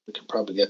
We could probably get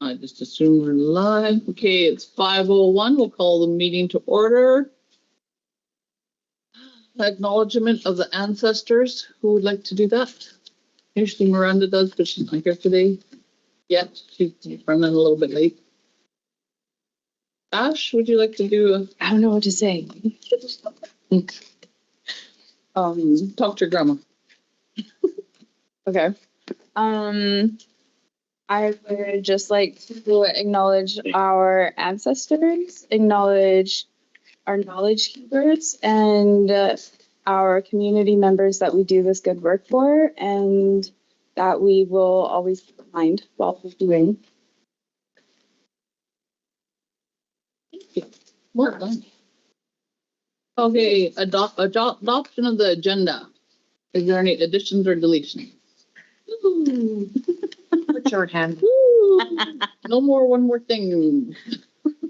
I just assume we're live. Okay, it's 5:01. We'll call the meeting to order. Acknowledgement of the ancestors. Who would like to do that? Usually Miranda does, but she's not here today. Yet she's running a little bit late. Ash, would you like to do I don't know what to say. talk to your grandma? Okay. I would just like to acknowledge our ancestors, acknowledge our knowledge keepers, and our community members that we do this good work for, and that we will always keep in mind while we're doing. Well done. Okay, adoption of the agenda. Is there any additions or deletions? Put shorthand. No more, one more thing.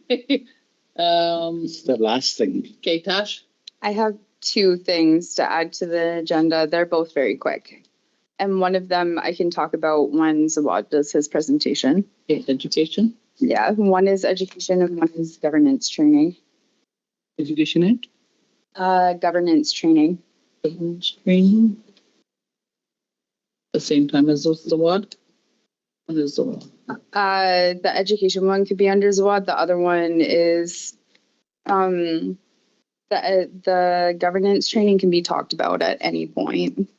It's the last thing. Okay, Tash. I have two things to add to the agenda. They're both very quick. And one of them I can talk about when Zawad does his presentation. Okay, education. Yeah, one is education and one is governance training. Education and? Governance training. Governance training. The same time as the WAD? What is the WAD? The education one could be under Zawad. The other one is the governance training can be talked about at any point.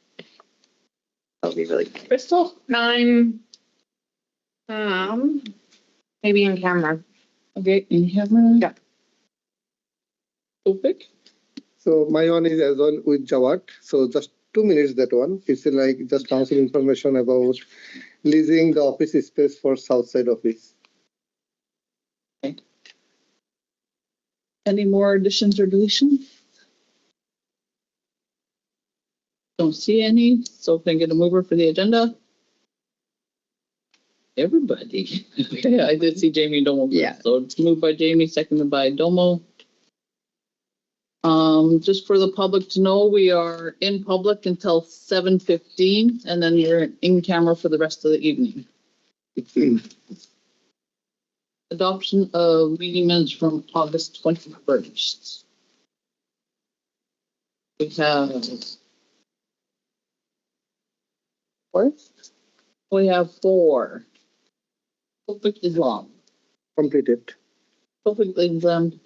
That'll be really good. Crystal? I'm maybe in camera. Okay, in camera. Yeah. Topic? So my one is as well with Zawad. So just 2 minutes that one. It's like just council information about leasing the office space for Southside office. Okay. Any more additions or deletions? Don't see any, so can I get a mover for the agenda? Everybody. Okay, I did see Jamie Domo. Yeah. So it's moved by Jamie, seconded by Domo. Just for the public to know, we are in public until 7:15, and then we're in camera for the rest of the evening. Adoption of meeting minutes from August 21st. We have four. We have four. Topic is long. Completed. Topic exam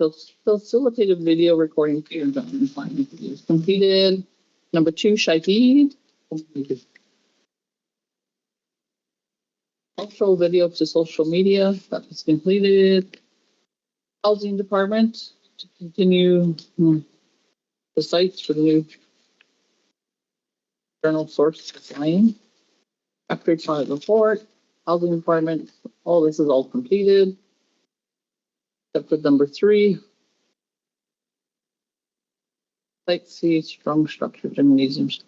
facilitated video recording is completed. Number 2, Shahid. Completed. Cultural video to social media, that was completed. Housing department to continue the sites for the new journal source design. Factory product report, housing department, all this is all completed. Except for number 3. Site C, strong structure gymnasiums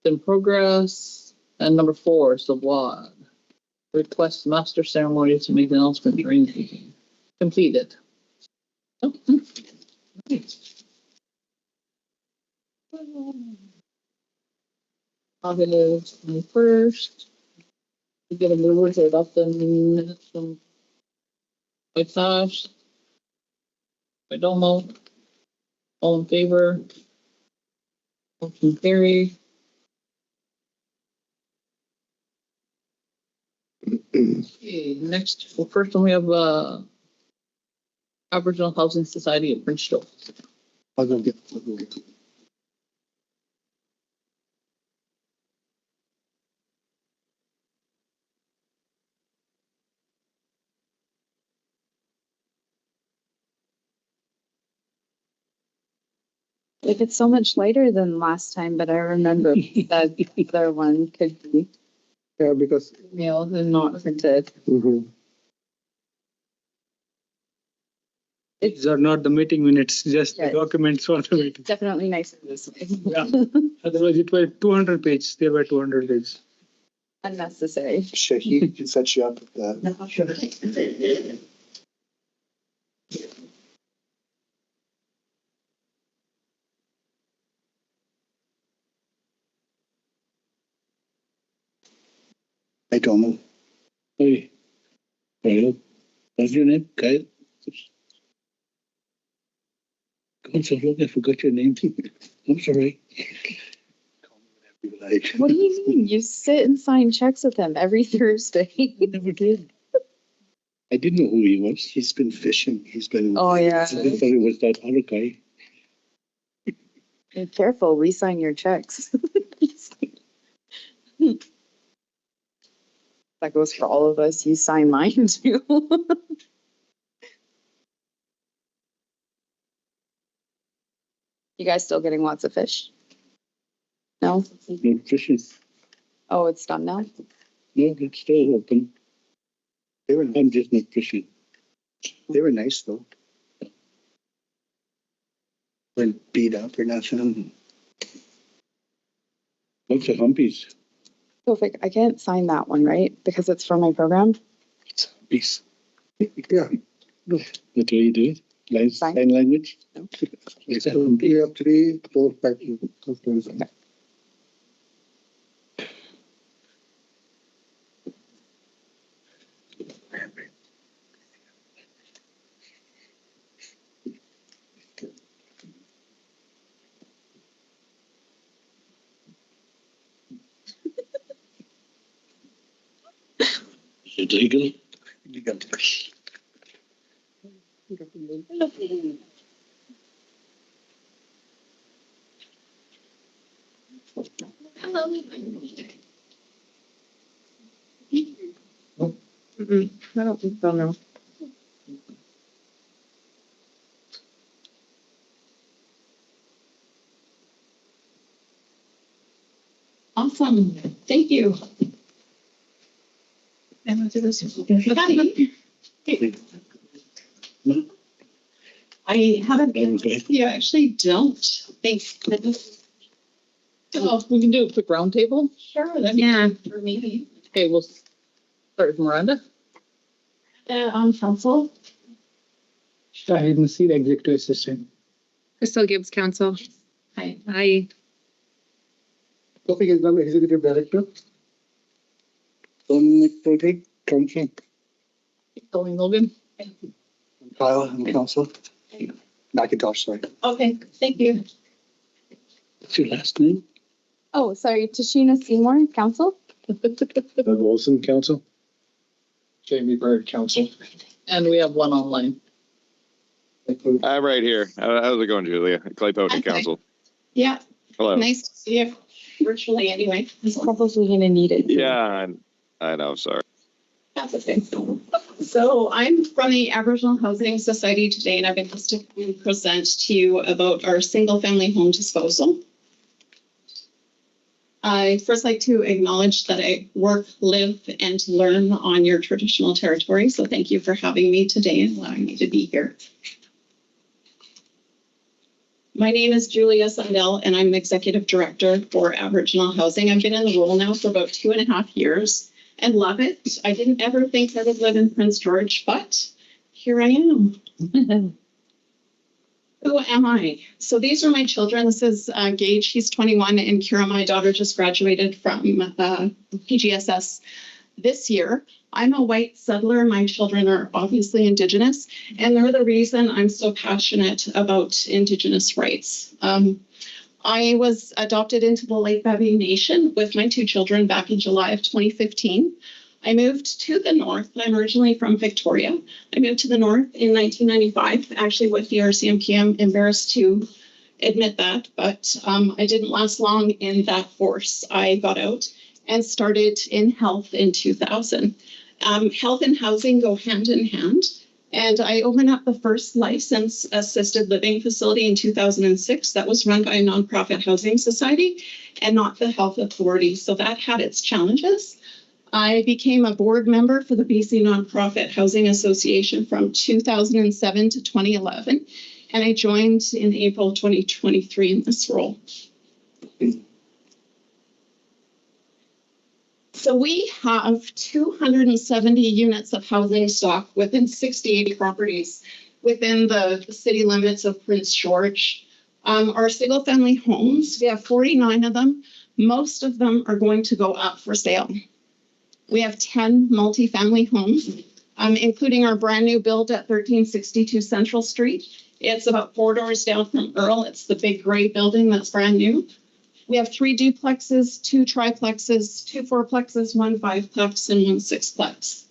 in progress. And number 4, Zawad. Request master ceremony to make the announcement during the meeting. Completed. Oh, nice. August 21st. We get a mover to adopt the minutes from by Tash. By Domo. All in favor. Motion carried. Okay, next, well, first one we have Aboriginal Housing Society at Prince Joe. I'll go get. Like it's so much lighter than last time, but I remember that the other one could be Yeah, because. mailed and not printed. These are not the meeting minutes, just Yeah. the documents for the meeting. Definitely nicer this way. Yeah. Otherwise, it was 200 pages. They were 200 pages. Unnecessary. Shahid can set you up with that. I don't know. Hey. Hello. What's your name, Kyle? I'm so long, I forgot your name. I'm sorry. Call me whatever you like. What do you mean? You sit and sign checks with him every Thursday. I never did. I didn't know who he was. He's been fishing. He's been. Oh, yeah. I thought it was that other guy. Be careful, we sign your checks. That goes for all of us. You sign mine too. You guys still getting lots of fish? No? No fishing. Oh, it's done now? No, it's still open. I'm just not fishing. They were nice though. Weren't beat up or nothing. Lots of humpies. Perfect. I can't sign that one, right? Because it's for my program. Humpies. Yeah, What do you do? Sign. Sign language? we have 3, 4 packing. Is it legal? You got to. I don't think so, no. Awesome. Thank you. And we'll do this. I haven't been, you actually don't think. Oh, we can do a quick roundtable. Sure, that'd be Yeah. good for me. Okay, we'll start with Miranda. On council. Shahid Nasir, Executive Assistant. Crystal Gibbs, Council. Hi. Hi. Topic is the Executive Director. Project Council. Colleen Logan. Kyle and Council. Macintosh, sorry. Okay, thank you. What's your last name? Oh, sorry. Sheena Seymour, Council. Doug Olson, Council. Jamie Bird, Council. And we have one online. I'm right here. How's it going, Julia? Clay Poten Okay. Council. Yeah, Hello. nice to see you virtually anyway. He's probably gonna need it. Yeah, I know. Sorry. That's okay. So I'm from the Aboriginal Housing Society today, and I've been asked to present to you about our single-family home disposal. I first like to acknowledge that I work, live, and learn on your traditional territory. So thank you for having me today and allowing me to be here. My name is Julia Sundell, and I'm Executive Director for Aboriginal Housing. I've been in the role now for about 2.5 years and love it. I didn't ever think I would live in Prince George, but here I am. Who am I? So these are my children. This is Gage, he's 21, and Kira, my daughter, just graduated from PGSS this year. I'm a white settler. My children are obviously Indigenous, and they're the reason I'm so passionate about Indigenous rights. I was adopted into the Lake Bevy Nation with my 2 children back in July of 2015. I moved to the north. I'm originally from Victoria. I moved to the north in 1995, actually with the RCMP. I'm embarrassed to admit that, but I didn't last long in that force. I got out and started in health in 2000. Health and housing go hand in hand. And I opened up the first licensed assisted living facility in 2006 that was run by a nonprofit housing society and not the health authority. So that had its challenges. I became a board member for the BC Nonprofit Housing Association from 2007 to 2011. And I joined in April 2023 in this role. So we have 270 units of housing stock within 68 properties within the city limits of Prince George. Our single family homes, we have 49 of them. Most of them are going to go up for sale. We have 10 multifamily homes. including our brand new build at 1362 Central Street. It's about 4 doors down from Earl. It's the big gray building that's brand new. We have 3 duplexes, 2 triplexes, 2 fourplexes, 1 fiveplex, and 1 sixplex.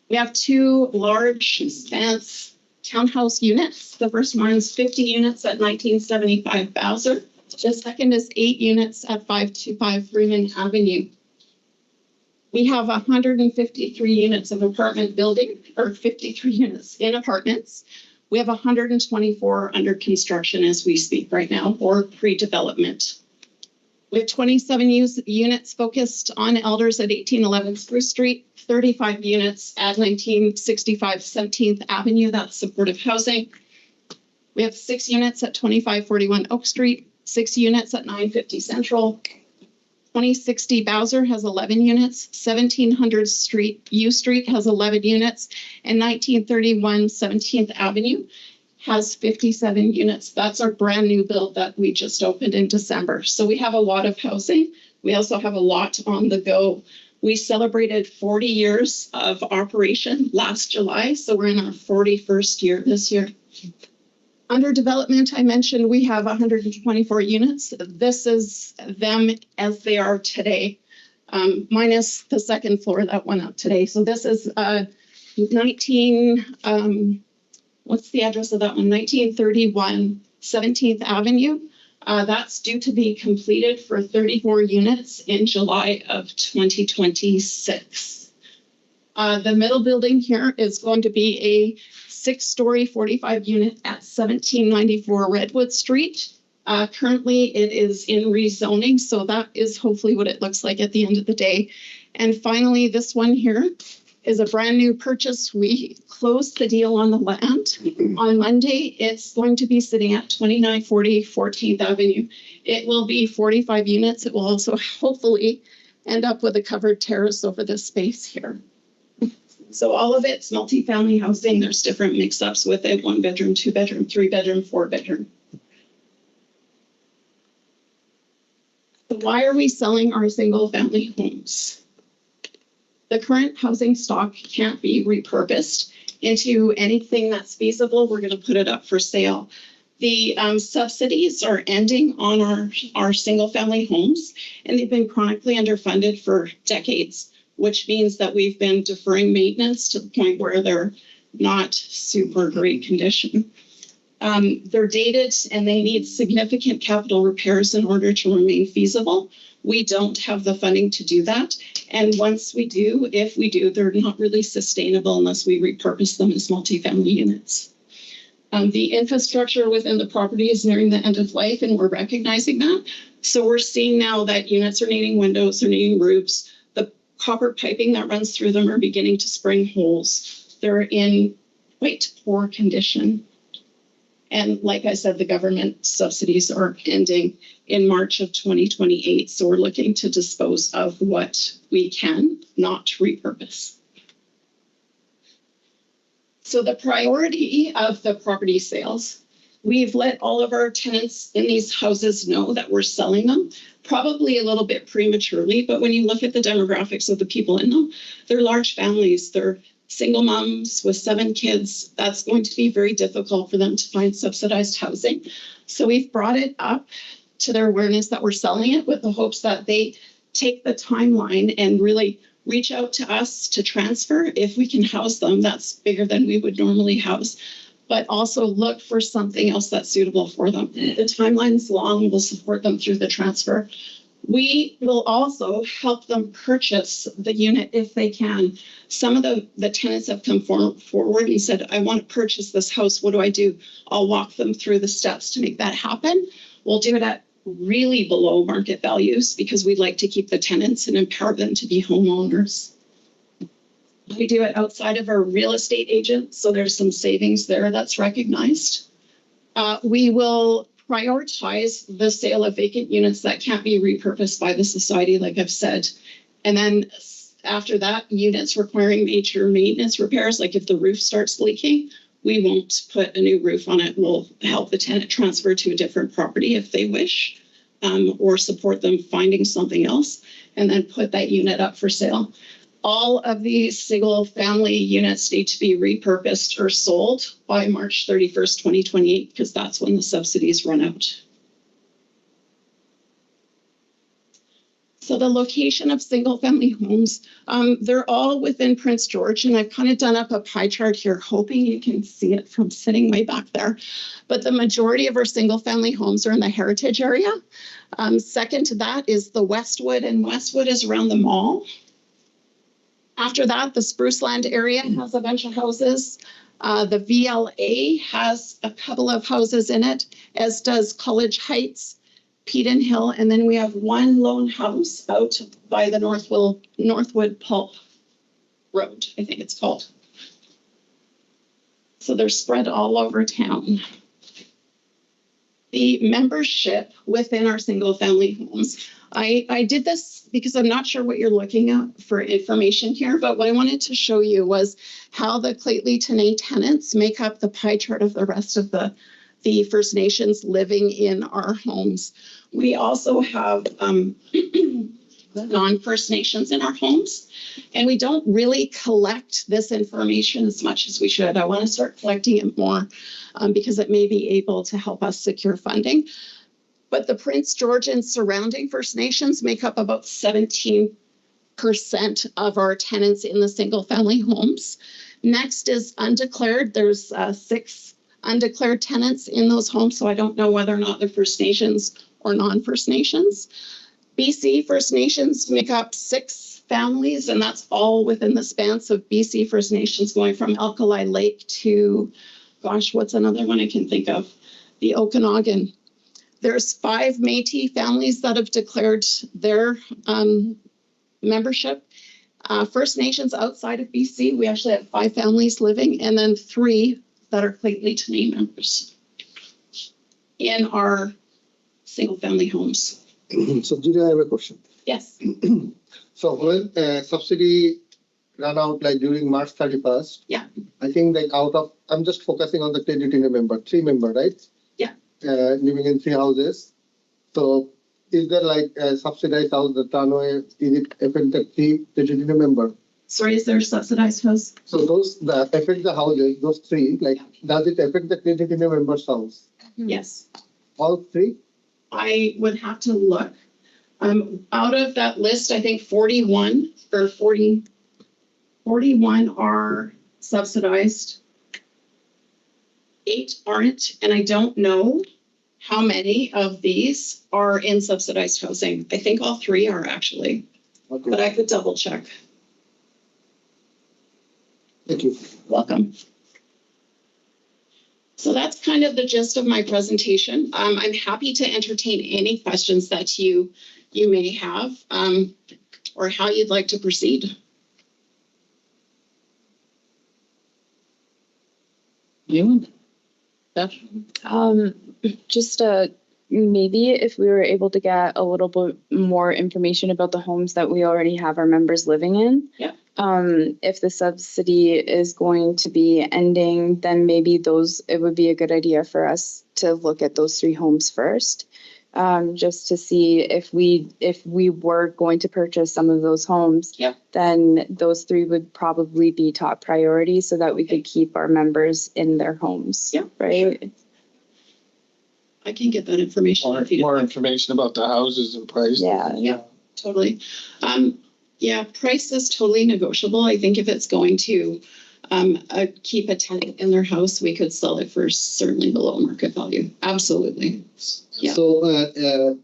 We have 2 large expanse townhouse units. The first one is 50 units at 1975 Bowser. The second is 8 units at 525 Freeman Avenue. We have 153 units of apartment building, or 53 units in apartments. We have 124 under construction as we speak right now, or pre-development. We have 27 units focused on elders at 1811 Spruce Street, 35 units at 1965 17th Avenue, that's supportive housing. We have 6 units at 2541 Oak Street, 6 units at 950 Central. 2060 Bowser has 11 units, 1700 U Street has 11 units, and 1931 17th Avenue has 57 units. That's our brand new build that we just opened in December. So we have a lot of housing. We also have a lot on the go. We celebrated 40 years of operation last July, so we're in our 41st year this year. Under development, I mentioned we have 124 units. This is them as they are today, minus the second floor that went up today. So this is what's the address of that one? 1931 17th Avenue. That's due to be completed for 34 units in July of 2026. The middle building here is going to be a 6-story 45 unit at 1794 Redwood Street. Currently it is in rezoning, so that is hopefully what it looks like at the end of the day. And finally, this one here is a brand new purchase. We closed the deal on the land on Monday. It's going to be sitting at 2940 14th Avenue. It will be 45 units. It will also hopefully end up with a covered terrace over this space here. So all of it's multifamily housing. There's different mix-ups with it: 1 bedroom, 2 bedroom, 3 bedroom, 4 bedroom. So why are we selling our single family homes? The current housing stock can't be repurposed into anything that's feasible. We're going to put it up for sale. The subsidies are ending on our single family homes, and they've been chronically underfunded for decades, which means that we've been deferring maintenance to the point where they're not super great condition. They're dated and they need significant capital repairs in order to remain feasible. We don't have the funding to do that. And once we do, if we do, they're not really sustainable unless we repurpose them as multifamily units. The infrastructure within the property is nearing the end of life, and we're recognizing that. So we're seeing now that units are needing windows, they're needing roofs. The copper piping that runs through them are beginning to spring holes. They're in quite poor condition. And like I said, the government subsidies are ending in March of 2028. So we're looking to dispose of what we can, not repurpose. So the priority of the property sales, we've let all of our tenants in these houses know that we're selling them, probably a little bit prematurely. But when you look at the demographics of the people in them, they're large families. They're single moms with 7 kids. That's going to be very difficult for them to find subsidized housing. So we've brought it up to their awareness that we're selling it, with the hopes that they take the timeline and really reach out to us to transfer. If we can house them, that's bigger than we would normally house, but also look for something else that's suitable for them. The timeline's long. We'll support them through the transfer. We will also help them purchase the unit if they can. Some of the tenants have come forward and said, I want to purchase this house. What do I do? I'll walk them through the steps to make that happen. We'll do it at really below market values because we'd like to keep the tenants and empower them to be homeowners. We do it outside of our real estate agent, so there's some savings there that's recognized. We will prioritize the sale of vacant units that can't be repurposed by the society, like I've said. And then after that, units requiring major maintenance repairs, like if the roof starts leaking, we won't put a new roof on it. We'll help the tenant transfer to a different property if they wish, or support them finding something else, and then put that unit up for sale. All of these single-family units need to be repurposed or sold by March 31st, 2028, because that's when the subsidies run out. So the location of single-family homes, they're all within Prince George, and I've kind of done up a pie chart here, hoping you can see it from sitting way back there. But the majority of our single-family homes are in the heritage area. Second to that is the Westwood, and Westwood is around the mall. After that, the Spruceland area has a bunch of houses. The VLA has a couple of houses in it, as does College Heights, Peden Hill, and then we have one lone house out by the Northwood Pulp Road, I think it's called. So they're spread all over town. The membership within our single family homes. I did this because I'm not sure what you're looking at for information here, but what I wanted to show you was how the Lheidli tenants make up the pie chart of the rest of the First Nations living in our homes. We also have non-First Nations in our homes, and we don't really collect this information as much as we should. I want to start collecting it more because it may be able to help us secure funding. But the Prince George and surrounding First Nations make up about 17% of our tenants in the single family homes. Next is undeclared. There's 6 undeclared tenants in those homes, so I don't know whether or not they're First Nations or non-First Nations. BC First Nations make up 6 families, and that's all within the span of BC First Nations, going from Alkali Lake to, gosh, what's another one I can think of? The Okanagan. There's 5 Métis families that have declared their membership. First Nations outside of BC, we actually have 5 families living, and then 3 that are Lheidli members in our single family homes. So Jary, I have a question. Yes. So when subsidy ran out like during March 31st, Yeah. I think like I'm just focusing on the Lheidli member, 3 member, right? Yeah. Living in 3 houses. So is there like a subsidized house, the Tanway, is it affect the 3 Lheidli member? Sorry, is there a subsidized house? So those that affect the houses, those 3, like, does it affect the Lheidli member's house? Yes. All 3? I would have to look. Out of that list, I think 41 are subsidized. 8 aren't, and I don't know how many of these are in subsidized housing. I think all 3 are actually, Okay. but I could double check. Thank you. Welcome. So that's kind of the gist of my presentation. I'm happy to entertain any questions that you may have, or how you'd like to proceed. You? Dash? Just maybe if we were able to get a little bit more information about the homes that we already have our members living in. Yeah. If the subsidy is going to be ending, then maybe it would be a good idea for us to look at those 3 homes first. Just to see if we were going to purchase some of those homes, Yeah. then those 3 would probably be top priority so that we could keep our members in their homes. Yeah. Right. I can get that information. if you More don't- information about the houses and price. Yeah. Yeah, totally. Yeah, price is totally negotiable. I think if it's going to keep a tenant in their house, we could sell it for certainly below market value. Absolutely. Yeah. So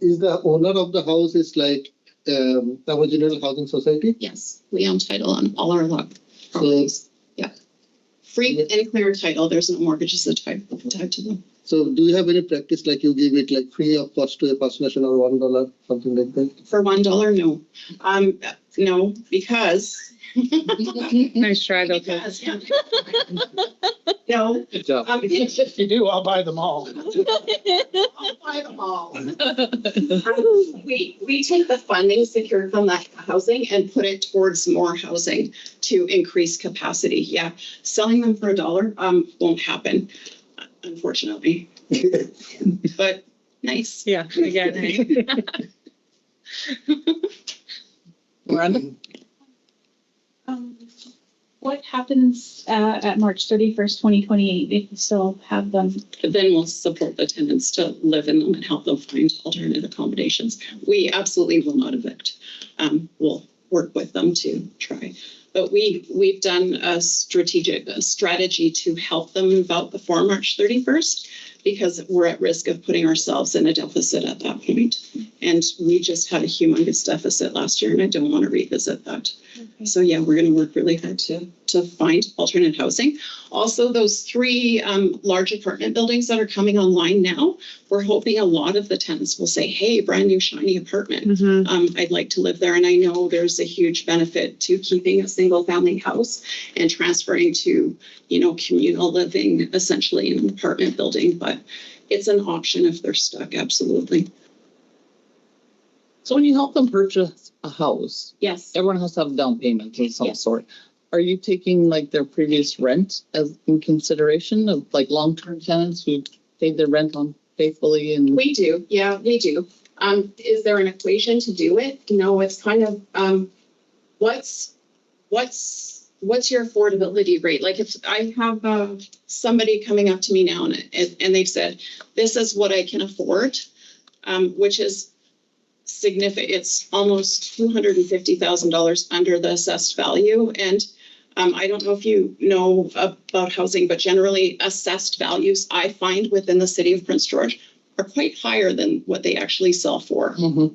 is the owner of the house is like Aboriginal Housing Society? Yes, we own title on all our lot So properties. Yeah. Free and clear title. There's no mortgages tied to them. So do you have any practice like you give it like free of cost to a First Nation or $1, something like that? For $1, no. No, because. Nice try though. Because, yeah. No. Good job. If you do, I'll buy them all. I'll buy them all. We take the funding secured from that housing and put it towards more housing to increase capacity. Yeah, selling them for $1 won't happen, unfortunately. But nice. Yeah, I get it. Miranda? What happens at March 31st, 2028, if you still have them? Then we'll support the tenants to live in them and help them find alternate accommodations. We absolutely will not evict. We'll work with them to try. But we've done a strategy to help them move out before March 31st because we're at risk of putting ourselves in a deficit at that point. And we just had a humongous deficit last year and I don't want to revisit that. Okay. So yeah, we're going to work really hard to find alternate housing. Also, those 3 large apartment buildings that are coming online now, we're hoping a lot of the tenants will say, hey, brand new shiny apartment. Mm-hmm. I'd like to live there. And I know there's a huge benefit to keeping a single family house and transferring to, communal living essentially in an apartment building. But it's an option if they're stuck. Absolutely. So when you help them purchase a house, Yes. everyone has to have a down payment of some sort. Are you taking like their previous rent as in consideration of like long-term tenants who paid their rent on faithfully? And We do. Yeah, we do. Is there an equation to do it? No, it's kind of what's your affordability rate? Like if I have somebody coming up to me now and they've said, this is what I can afford, which is significant. It's almost $250,000 under the assessed value. And I don't know if you know about housing, but generally assessed values I find within the city of Prince George are quite higher than what they actually sell for. Mm-hmm.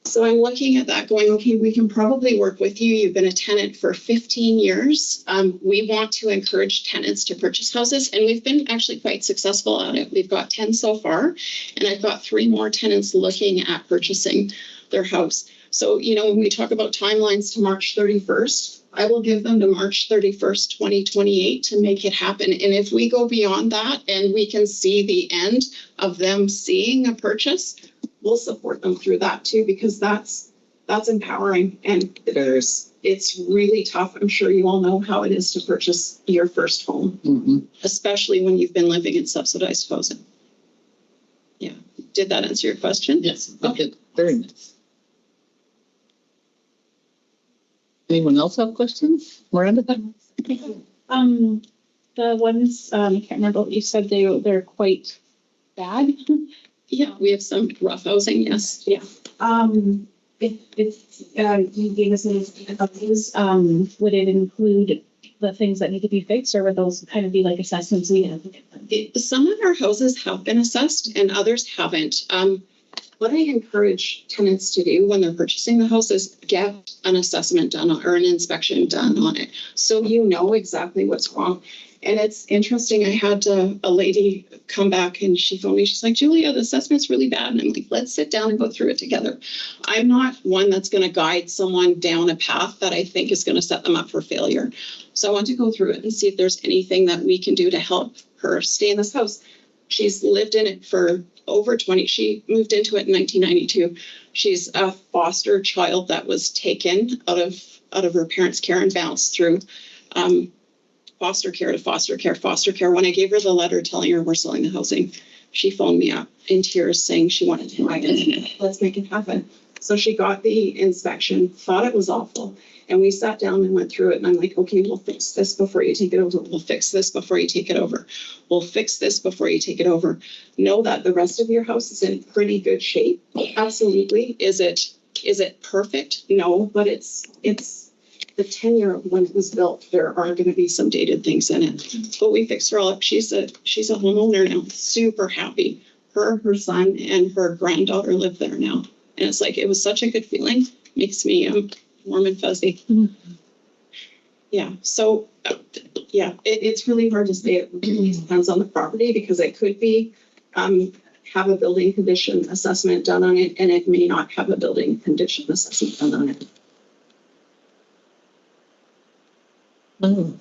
So I'm looking at that going, okay, we can probably work with you. You've been a tenant for 15 years. We want to encourage tenants to purchase houses, and we've been actually quite successful at it. We've got 10 so far, and I've got 3 more tenants looking at purchasing their house. So, when we talk about timelines to March 31st, I will give them to March 31st, 2028 to make it happen. And if we go beyond that and we can see the end of them seeing a purchase, we'll support them through that too, because that's empowering. And it's really tough. I'm sure you all know how it is to purchase your first home, especially when you've been living in subsidized housing. Yeah. Did that answer your question? Yes. Okay. Very nice. Anyone else have questions? Miranda? The ones, I can't remember what you said, they're quite bad. Yeah, we have some rough housing, yes. Yeah. If you gave us an of these, would it include the things that need to be fixed, or would those kind of be like assessments we have? Some of our houses have been assessed and others haven't. What I encourage tenants to do when they're purchasing the house is get an assessment done or an inspection done on it, so you know exactly what's wrong. And it's interesting, I had a lady come back and she phoned me. She's like, Julia, the assessment's really bad. And I'm like, let's sit down and go through it together. I'm not one that's going to guide someone down a path that I think is going to set them up for failure. So I want to go through it and see if there's anything that we can do to help her stay in this house. She's lived in it for over 20. She moved into it in 1992. She's a foster child that was taken out of her parents' care and bounced through foster care to foster care. When I gave her the letter telling her we're selling the housing, she phoned me up in tears saying she wanted to buy it. Let's make it happen. So she got the inspection, thought it was awful. And we sat down and went through it. And I'm like, okay, we'll fix this before you take it over. We'll fix this before you take it over. We'll fix this before you take it over. Know that the rest of your house is in pretty good shape. Absolutely. Is it perfect? No, but it's the tenure of when it was built. There are going to be some dated things in it. But we fixed her all up. She's a homeowner now, super happy. Her son and her granddaughter live there now. And it's like, it was such a good feeling. Makes me warm and fuzzy. Mm-hmm. Yeah. So, it's really hard to say. It really depends on the property, because it could be have a building condition assessment done on it, and it may not have a building condition assessment done on it. Oh.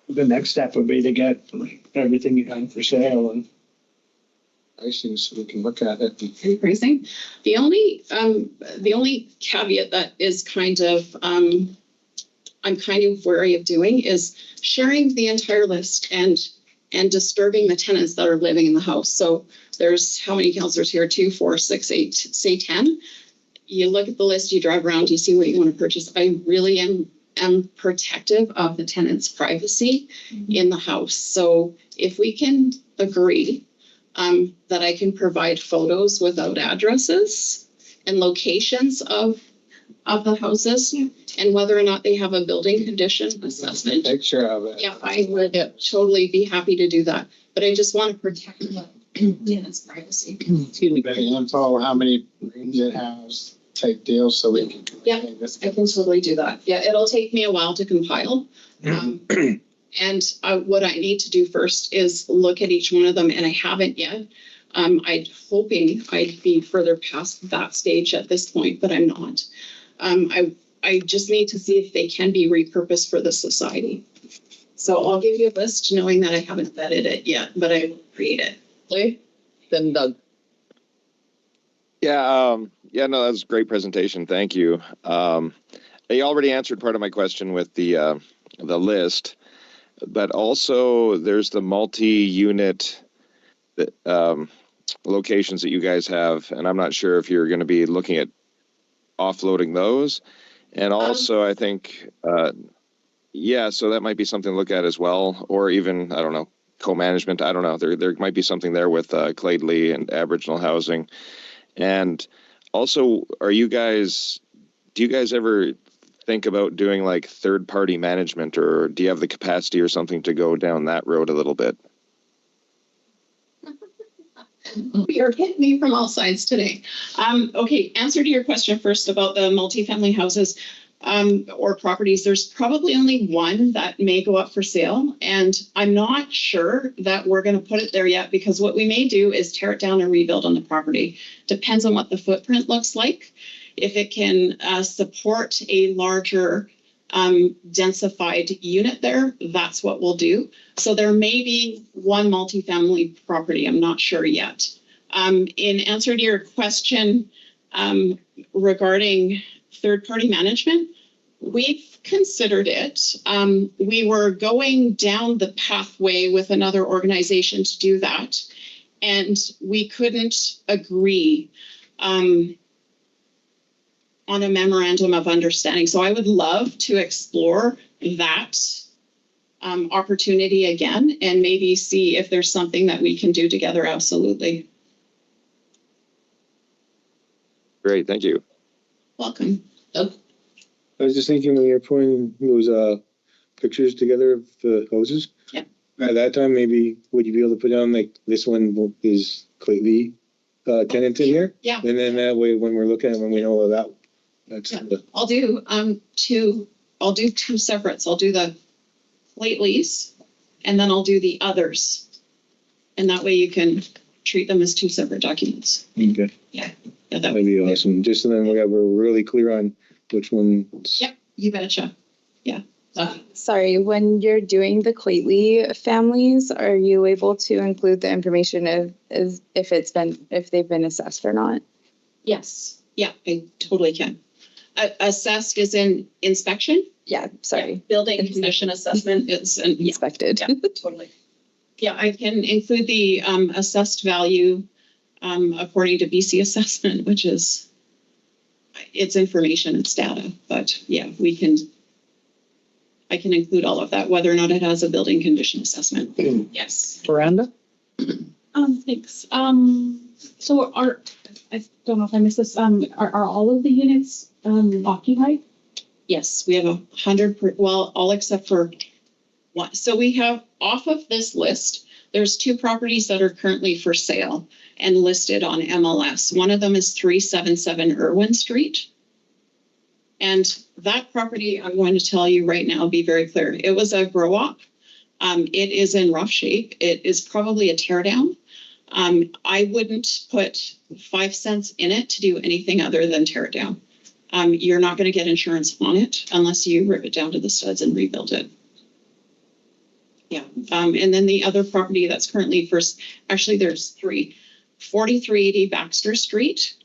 The next step would be to get everything you have for sale and pricing so we can look at it. And pricing. The only caveat that is kind of I'm kind of wary of doing is sharing the entire list and disturbing the tenants that are living in the house. So there's how many counselors here? 2, 4, 6, 8, say 10. You look at the list, you drive around, you see what you want to purchase. I really am am protective of the tenant's privacy in the house. So if we can agree that I can provide photos without addresses and locations of the houses and whether or not they have a building condition assessment. Picture of it. Yeah, I would totally be happy to do that. But I just want to protect the tenant's privacy. Excuse me. The info, how many rooms it has, type deal, so we can. Yeah, I can totally do that. Yeah, it'll take me a while to compile. And what I need to do first is look at each one of them, and I haven't yet. I'm hoping I'd be further past that stage at this point, but I'm not. I just need to see if they can be repurposed for the society. So I'll give you a list knowing that I haven't vetted it yet, but I will create it. Okay. Then Doug. Yeah, no, that was a great presentation. Thank you. You already answered part of my question with the list, but also there's the multi-unit locations that you guys have, and I'm not sure if you're going to be looking at offloading those. And also, I think, so that might be something to look at as well, or even, I don't know, co-management. I don't know. There might be something there with Lheidli and Aboriginal housing. And also, do you guys ever think about doing like third-party management, or do you have the capacity or something to go down that road a little bit? You're hitting me from all sides today. Okay, answer to your question first about the multifamily houses or properties. There's probably only one that may go up for sale, and I'm not sure that we're going to put it there yet, because what we may do is tear it down and rebuild on the property. Depends on what the footprint looks like. If it can support a larger densified unit there, that's what we'll do. So there may be one multifamily property. I'm not sure yet. In answer to your question regarding third-party management, we've considered it. We were going down the pathway with another organization to do that, and we couldn't agree on a memorandum of understanding. So I would love to explore that opportunity again and maybe see if there's something that we can do together. Absolutely. Great, thank you. Welcome. I was just thinking when you're putting those pictures together of the houses. Yeah. At that time, maybe would you be able to put down like this one is Lheidli tenant in here? Yeah. And then that way, when we're looking at it, when we know that, that's I'll do two separates. I'll do the Lheidlis and then I'll do the others. And that way you can treat them as two separate documents. okay. Yeah, That'd be awesome. Just so then we're really clear on which ones. Yep, you betcha. Yeah. Sorry, when you're doing the Lheidli families, are you able to include the information of if they've been assessed or not? Yes. Yeah, I totally can. Assessed is in inspection. Yeah, sorry. Yeah, building condition assessment is Inspected. Yeah, totally. Yeah, I can include the assessed value according to BC assessment, which is, it's information, it's data, but yeah, I can include all of that, whether or not it has a building condition assessment. Yes. Miranda? Thanks. So I don't know if I missed this, are all of the units occupied? Yes, we have 100, all except for one. So we have, off of this list, there's 2 properties that are currently for sale and listed on MLS. One of them is 377 Irwin Street. And that property, I'm going to tell you right now, be very clear. It was a grow up. It is in rough shape. It is probably a tear down. I wouldn't put 5 cents in it to do anything other than tear it down. You're not going to get insurance on it unless you rip it down to the studs and rebuild it. Yeah. And then the other property that's currently actually there's 3. 4380 Baxter Street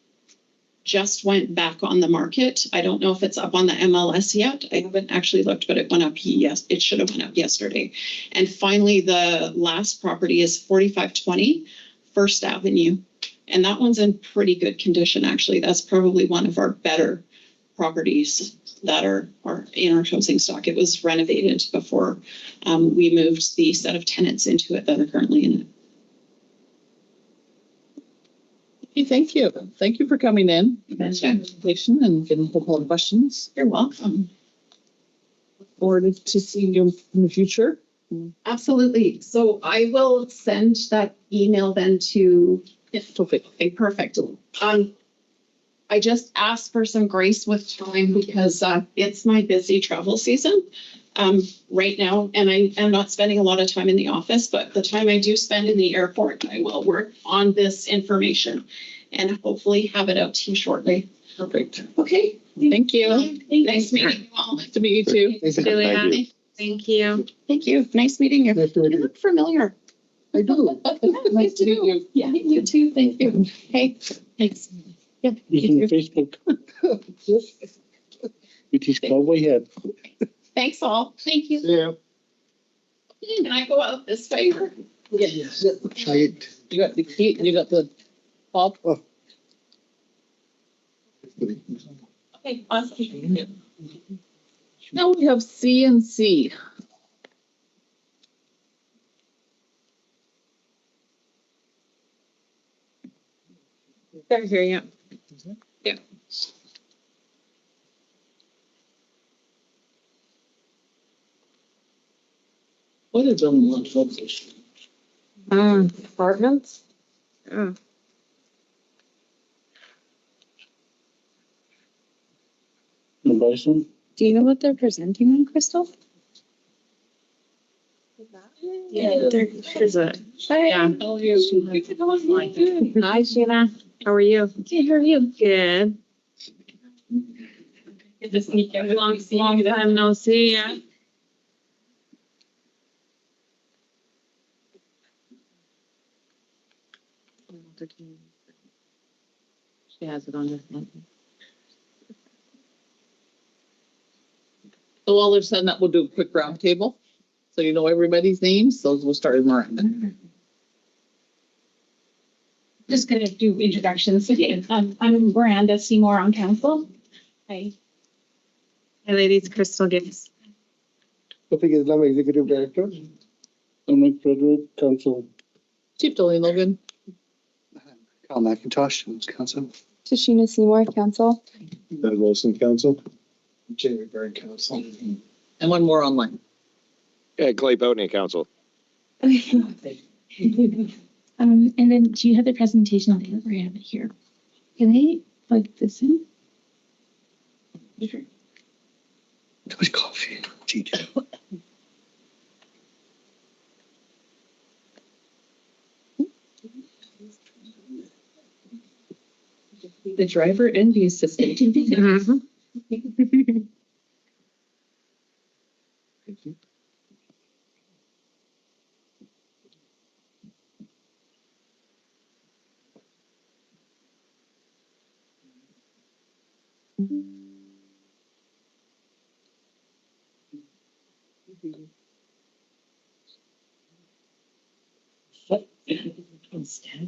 just went back on the market. I don't know if it's up on the MLS yet. I haven't actually looked, but it went up. Yes, it should have went up yesterday. And finally, the last property is 4520 First Avenue. And that one's in pretty good condition, actually. That's probably one of our better properties that are in our housing stock. It was renovated before we moved the set of tenants into it that are currently in it. Okay, thank you. Thank you for coming in. That's and presentation and getting all the questions. You're welcome. Look forward to seeing you in the future. Absolutely. So I will send that email then to. Okay, perfect. I just asked for some grace with time because it's my busy travel season right now, and I am not spending a lot of time in the office, but the time I do spend in the airport, I will work on this information and hopefully have it out to you shortly. Perfect. Okay. Thank you. Nice meeting you all. Nice to meet you too. Thank you. Thank you. Thank you. Nice meeting you. Nice to meet You you. look familiar. I do. Nice to meet you. Yeah, you too. Thank you. Hey, thanks. Yeah. Using Facebook Yes. with his cowboy hat. Thanks all. Thank you. Yeah. Can I go out this way? Yes. Try it. You got the key, you got the pop. Okay, awesome. Now we have CNC. They're here, yeah. What is on one focus? Apartments? Oh. The bison. Do you know what they're presenting on, Crystal? Yeah, there's a, yeah. Oh, you. Hi, Sheena. How are you? Good, how are you? Good. Good to sneak in. Long time no see, yeah. She has it on her phone. So while they're setting up, we'll do a quick round table. So you know everybody's names. So we'll start with Miranda. Just gonna do introductions. I'm Miranda Seymour on council. Hi. Hi, ladies. Crystal Gibbs. Tofik Islam, Executive Director. Dominic Frederick, council. Chief Jolene Logan. Carl McIntosh, council. Sheena Seymour, council. Doug Wilson, council. Jary Bird Council. And one more online. Yeah, Clay Boatney, council. Okay. And then do you have the presentation there? We have it here. Can I plug this in? Too much coffee. GJ. The driver and the assistant. Mhm.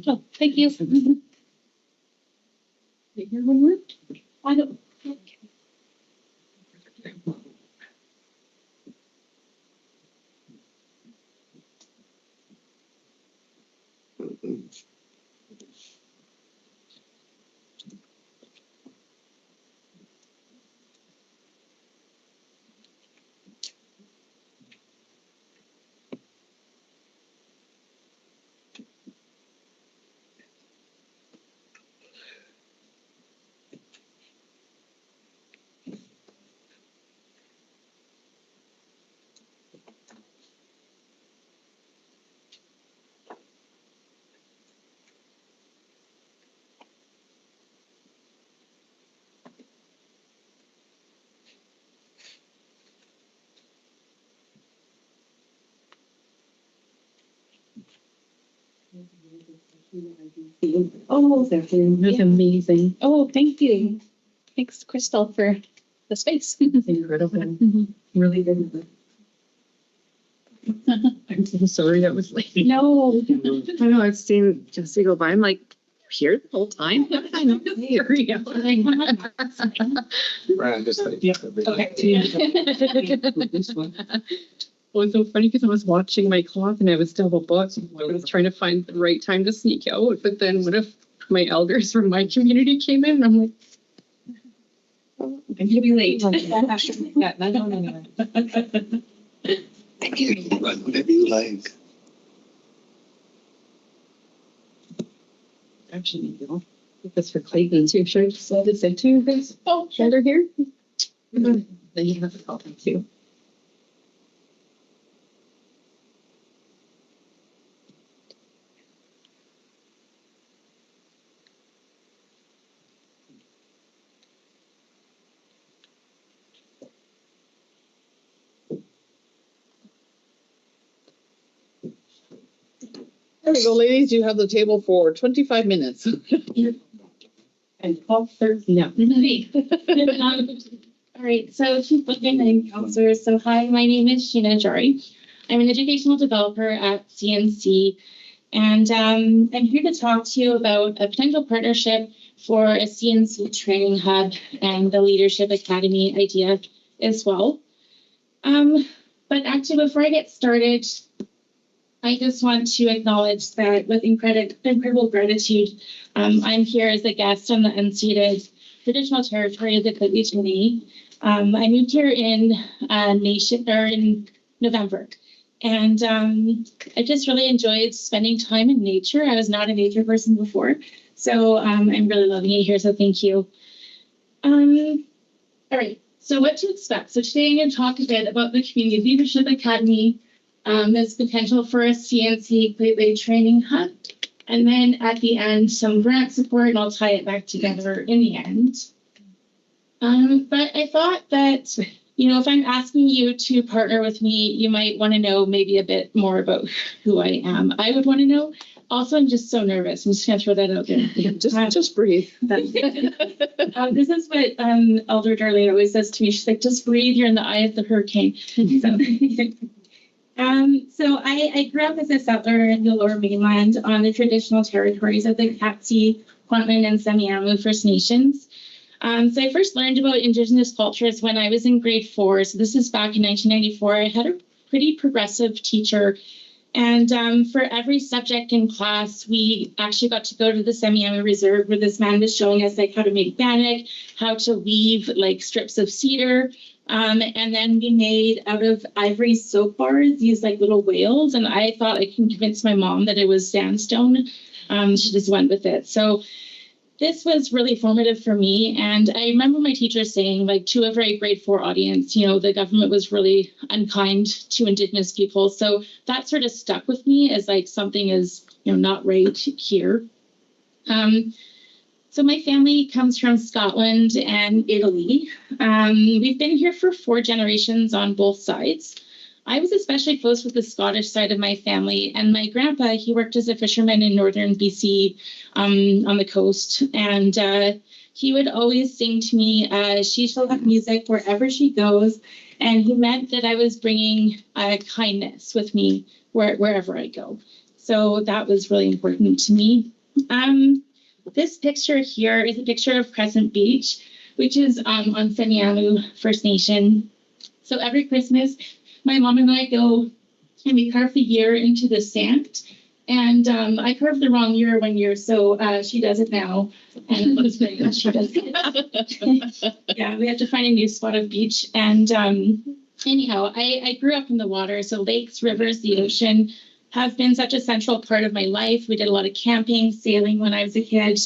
Oh, thank you. Here one more? I don't. Oh, that's amazing. Oh, thank you. Thanks, Crystal, for the space. Incredible. Really good. I'm so sorry that was late. No. I know, I've seen Jesse go by. I'm like, here the whole time? I know. Here we go. Right, just like. This one. Well, it's so funny because I was watching my clock and I was double booked. I was trying to find the right time to sneak out. But then what if my elders from my community came in? And I'm like, I'm gonna be late. Yeah, not going anywhere. Thank you. Run whatever you like. Actually, you know, this for Clayton too. Should I just let it say to you guys? Oh, they're here. Then you have to call them too. There we go, ladies. You have the table for 25 minutes. And 12:30. No. All right, so Chief Booking and counselors. So hi, my name is Sheena Jary. I'm an educational developer at CNC, and I'm here to talk to you about a potential partnership for a CNC training hub and the Leadership Academy idea as well. But actually, before I get started, I just want to acknowledge that with incredible gratitude, I'm here as a guest on the unceded traditional territory of the Lheidli. I moved here in November, and I just really enjoyed spending time in nature. I was not a nature person before, so I'm really loving it here. So thank you. All right. So what to expect? So today I'm going to talk a bit about the Community Leadership Academy. There's potential for a CNC Lheidli training hub. And then at the end, some grant support, and I'll tie it back together in the end. But I thought that, if I'm asking you to partner with me, you might want to know maybe a bit more about who I am. I would want to know. Also, I'm just so nervous. I'm just going to throw that out there. Just breathe. This is what Elder Darlene always says to me. She's like, just breathe. You're in the eye of the hurricane. So I grew up as a settler in the Lower Mainland on the traditional territories of the Katsi, Kwantlen, and Semiahmoo First Nations. So I first learned about Indigenous cultures when I was in grade 4. So this is back in 1994. I had a pretty progressive teacher. And for every subject in class, we actually got to go to the Semiahmoo Reserve where this man was showing us how to make bannock, how to weave strips of cedar. And then we made out of ivory soap bars these little whales. And I thought I can convince my mom that it was sandstone. She just went with it. So this was really formative for me. And I remember my teacher saying, to a very grade 4 audience, the government was really unkind to Indigenous people. So that sort of stuck with me as something is, not right here. So my family comes from Scotland and Italy. We've been here for 4 generations on both sides. I was especially close with the Scottish side of my family, and my grandpa, he worked as a fisherman in northern BC on the coast, and he would always sing to me, she shall have music wherever she goes, and he meant that I was bringing kindness with me wherever I go. So that was really important to me. This picture here is a picture of Crescent Beach, which is on Semiahmoo First Nation. So every Christmas, my mom and I go and we carve the year into the sand. And I carved the wrong year one year, so she does it now. And it looks very good. She does it. Yeah, we have to find a new spot of beach. And anyhow, I grew up in the water, so lakes, rivers, the ocean have been such a central part of my life. We did a lot of camping, sailing when I was a kid.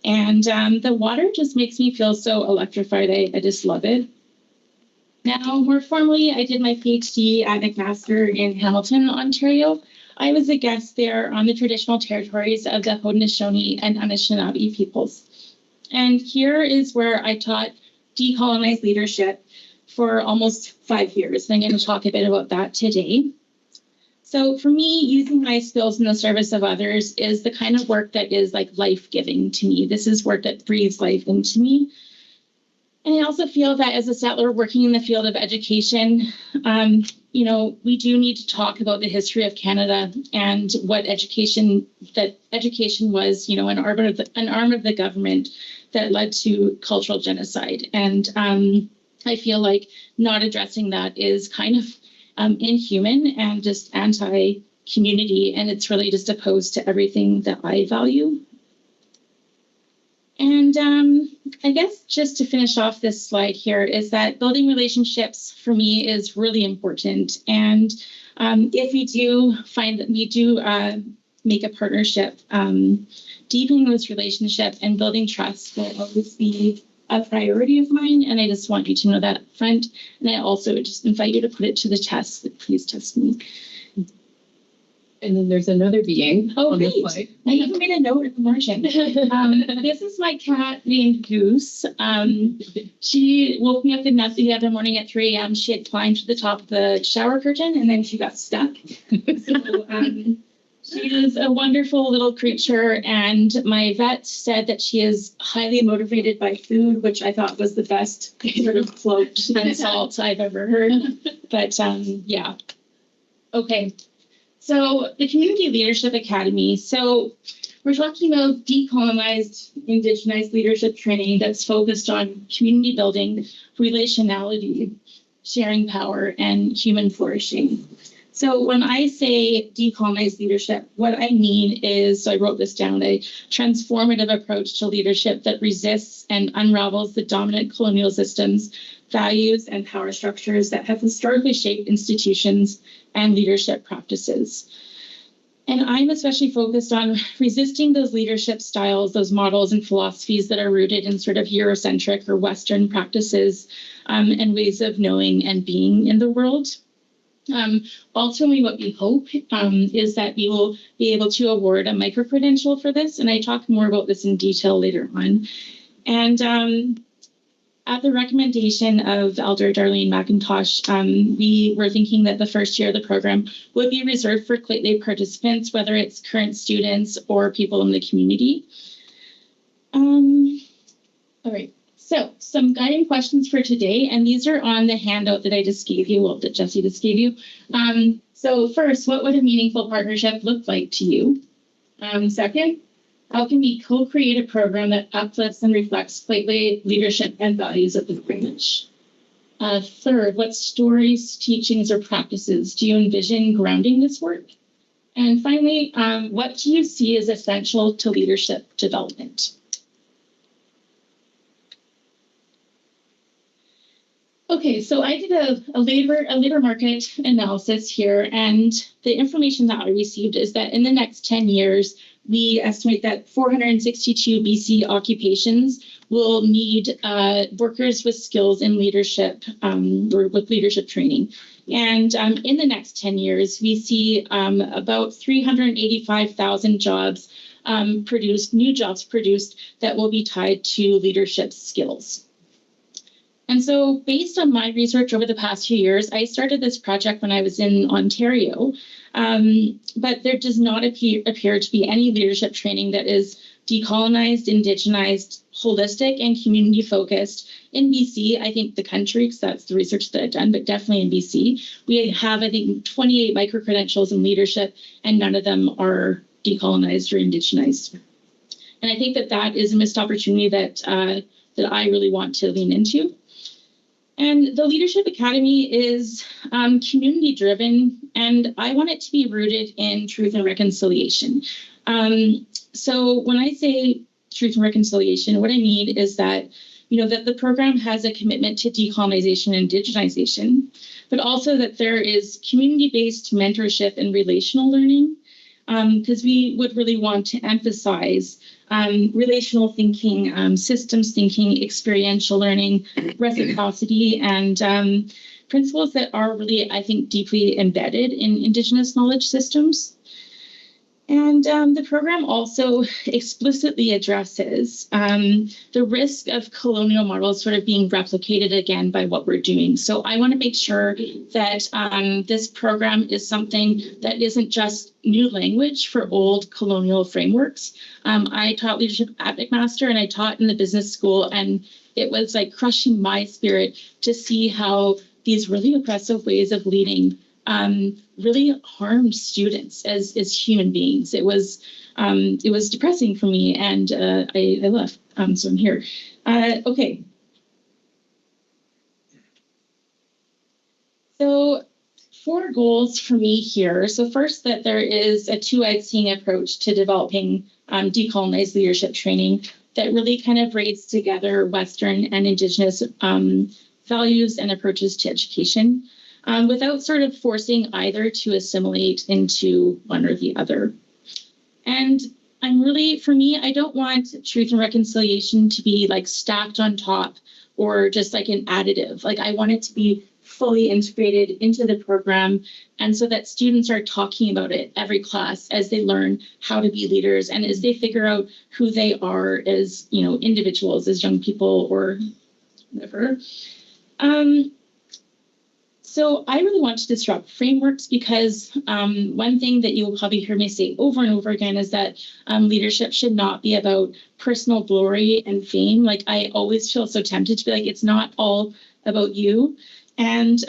And the water just makes me feel so electrified. I just love it. Now, more formally, I did my PhD at McMaster in Hamilton, Ontario. I was a guest there on the traditional territories of the Haudenosaunee and Anishinaabe peoples. And here is where I taught decolonized leadership for almost 5 years. And I'm going to talk a bit about that today. So for me, using my skills in the service of others is the kind of work that is life-giving to me. This is work that breathes life into me. And I also feel that as a settler working in the field of education, we do need to talk about the history of Canada and what education was, an arm of the government that led to cultural genocide. And I feel like not addressing that is kind of inhuman and just anti-community, and it's really just opposed to everything that I value. And I guess just to finish off this slide here is that building relationships for me is really important. And if we do find that we do make a partnership, deepening this relationship and building trust will always be a priority of mine. And I just want you to know that up front. And I also just invite you to put it to the test. Please test me. And then there's another being. Oh, right. I even made a note at the margin. This is my cat named Goose. She woke me up the other morning at 3 a.m. She had climbed to the top of the shower curtain and then she got stuck. So she is a wonderful little creature. And my vet said that she is highly motivated by food, which I thought was the best sort of cloaked insult I've ever heard. But yeah. Okay. So the Community Leadership Academy. So we're talking about decolonized, indigenized leadership training that's focused on community building, relationality, sharing power, and human flourishing. So when I say decolonized leadership, what I mean is, so I wrote this down, a transformative approach to leadership that resists and unravels the dominant colonial systems, values, and power structures that have historically shaped institutions and leadership practices. And I'm especially focused on resisting those leadership styles, those models and philosophies that are rooted in sort of Eurocentric or Western practices and ways of knowing and being in the world. Ultimately, what we hope is that we will be able to award a micro-credential for this, and I talk more about this in detail later on. And at the recommendation of Elder Darlene McIntosh, we were thinking that the first year of the program would be reserved for Lheidli participants, whether it's current students or people in the community. All right, so some guiding questions for today, and these are on the handout that I just gave you, well, that Jesse just gave you. So first, what would a meaningful partnership look like to you? Second, how can we co-create a program that uplifts and reflects Lheidli leadership and values of the privilege? Third, what stories, teachings, or practices do you envision grounding this work? And finally, what do you see as essential to leadership development? Okay, so I did a labor market analysis here, and the information that I received is that in the next 10 years, we estimate that 462 BC occupations will need workers with skills in leadership or with leadership training. And in the next 10 years, we see about 385,000 jobs new jobs produced that will be tied to leadership skills. And so based on my research over the past few years, I started this project when I was in Ontario, but there does not appear to be any leadership training that is decolonized, indigenized, holistic, and community focused. In BC, I think the country, because that's the research that I've done, but definitely in BC, we have, I think, 28 micro-credentials in leadership, and none of them are decolonized or indigenized. And I think that that is a missed opportunity that I really want to lean into. And the Leadership Academy is community driven, and I want it to be rooted in truth and reconciliation. So when I say truth and reconciliation, what I mean is that, that the program has a commitment to decolonization and indigenization, but also that there is community-based mentorship and relational learning, because we would really want to emphasize relational thinking, systems thinking, experiential learning, reciprocity, and principles that are really, I think, deeply embedded in Indigenous knowledge systems. And the program also explicitly addresses the risk of colonial models sort of being replicated again by what we're doing. So I want to make sure that this program is something that isn't just new language for old colonial frameworks. I taught leadership at McMaster and I taught in the business school, and it was like crushing my spirit to see how these really oppressive ways of leading really harmed students as human beings. It was depressing for me, and I left. So I'm here. Okay. So 4 goals for me here. So first, that there is a two-eyed seeing approach to developing decolonized leadership training that really kind of braids together Western and Indigenous values and approaches to education, without sort of forcing either to assimilate into one or the other. And for me, I don't want truth and reconciliation to be like stacked on top or just like an additive. Like I want it to be fully integrated into the program, and so that students are talking about it every class as they learn how to be leaders and as they figure out who they are as, individuals, as young people or whatever. So I really want to disrupt frameworks because one thing that you will probably hear me say over and over again is that leadership should not be about personal glory and fame. Like I always feel so tempted to be like, it's not all about you. And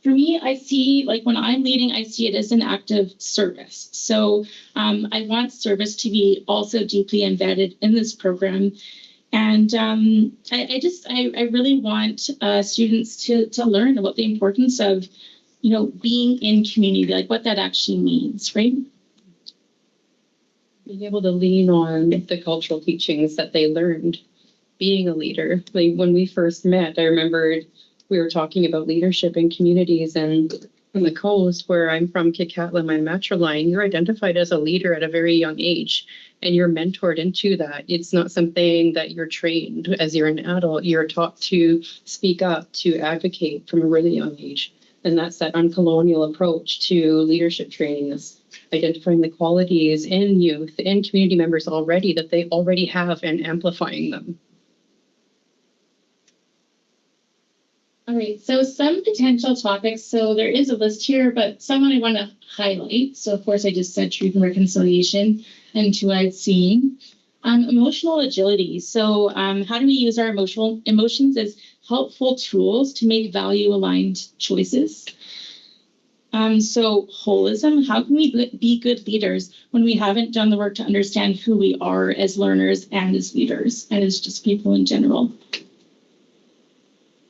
for me, I see, like when I'm leading, I see it as an act of service. So I want service to be also deeply embedded in this program. And I really want students to learn about the importance of, being in community, like what that actually means, right? Being able to lean on the cultural teachings that they learned being a leader. Like when we first met, I remembered we were talking about leadership in communities, and on the coast where I'm from, Kitkatla, my metro line, you're identified as a leader at a very young age. And you're mentored into that. It's not something that you're trained as you're an adult. You're taught to speak up, to advocate from a really young age. And that's that uncolonial approach to leadership training, is identifying the qualities in youth, in community members already that they already have and amplifying them. All right, so some potential topics. So there is a list here, but some I want to highlight. So of course I just said truth and reconciliation and two-eyed seeing. Emotional agility. So how do we use our emotions as helpful tools to make value-aligned choices? So holism, how can we be good leaders when we haven't done the work to understand who we are as learners and as leaders and as just people in general?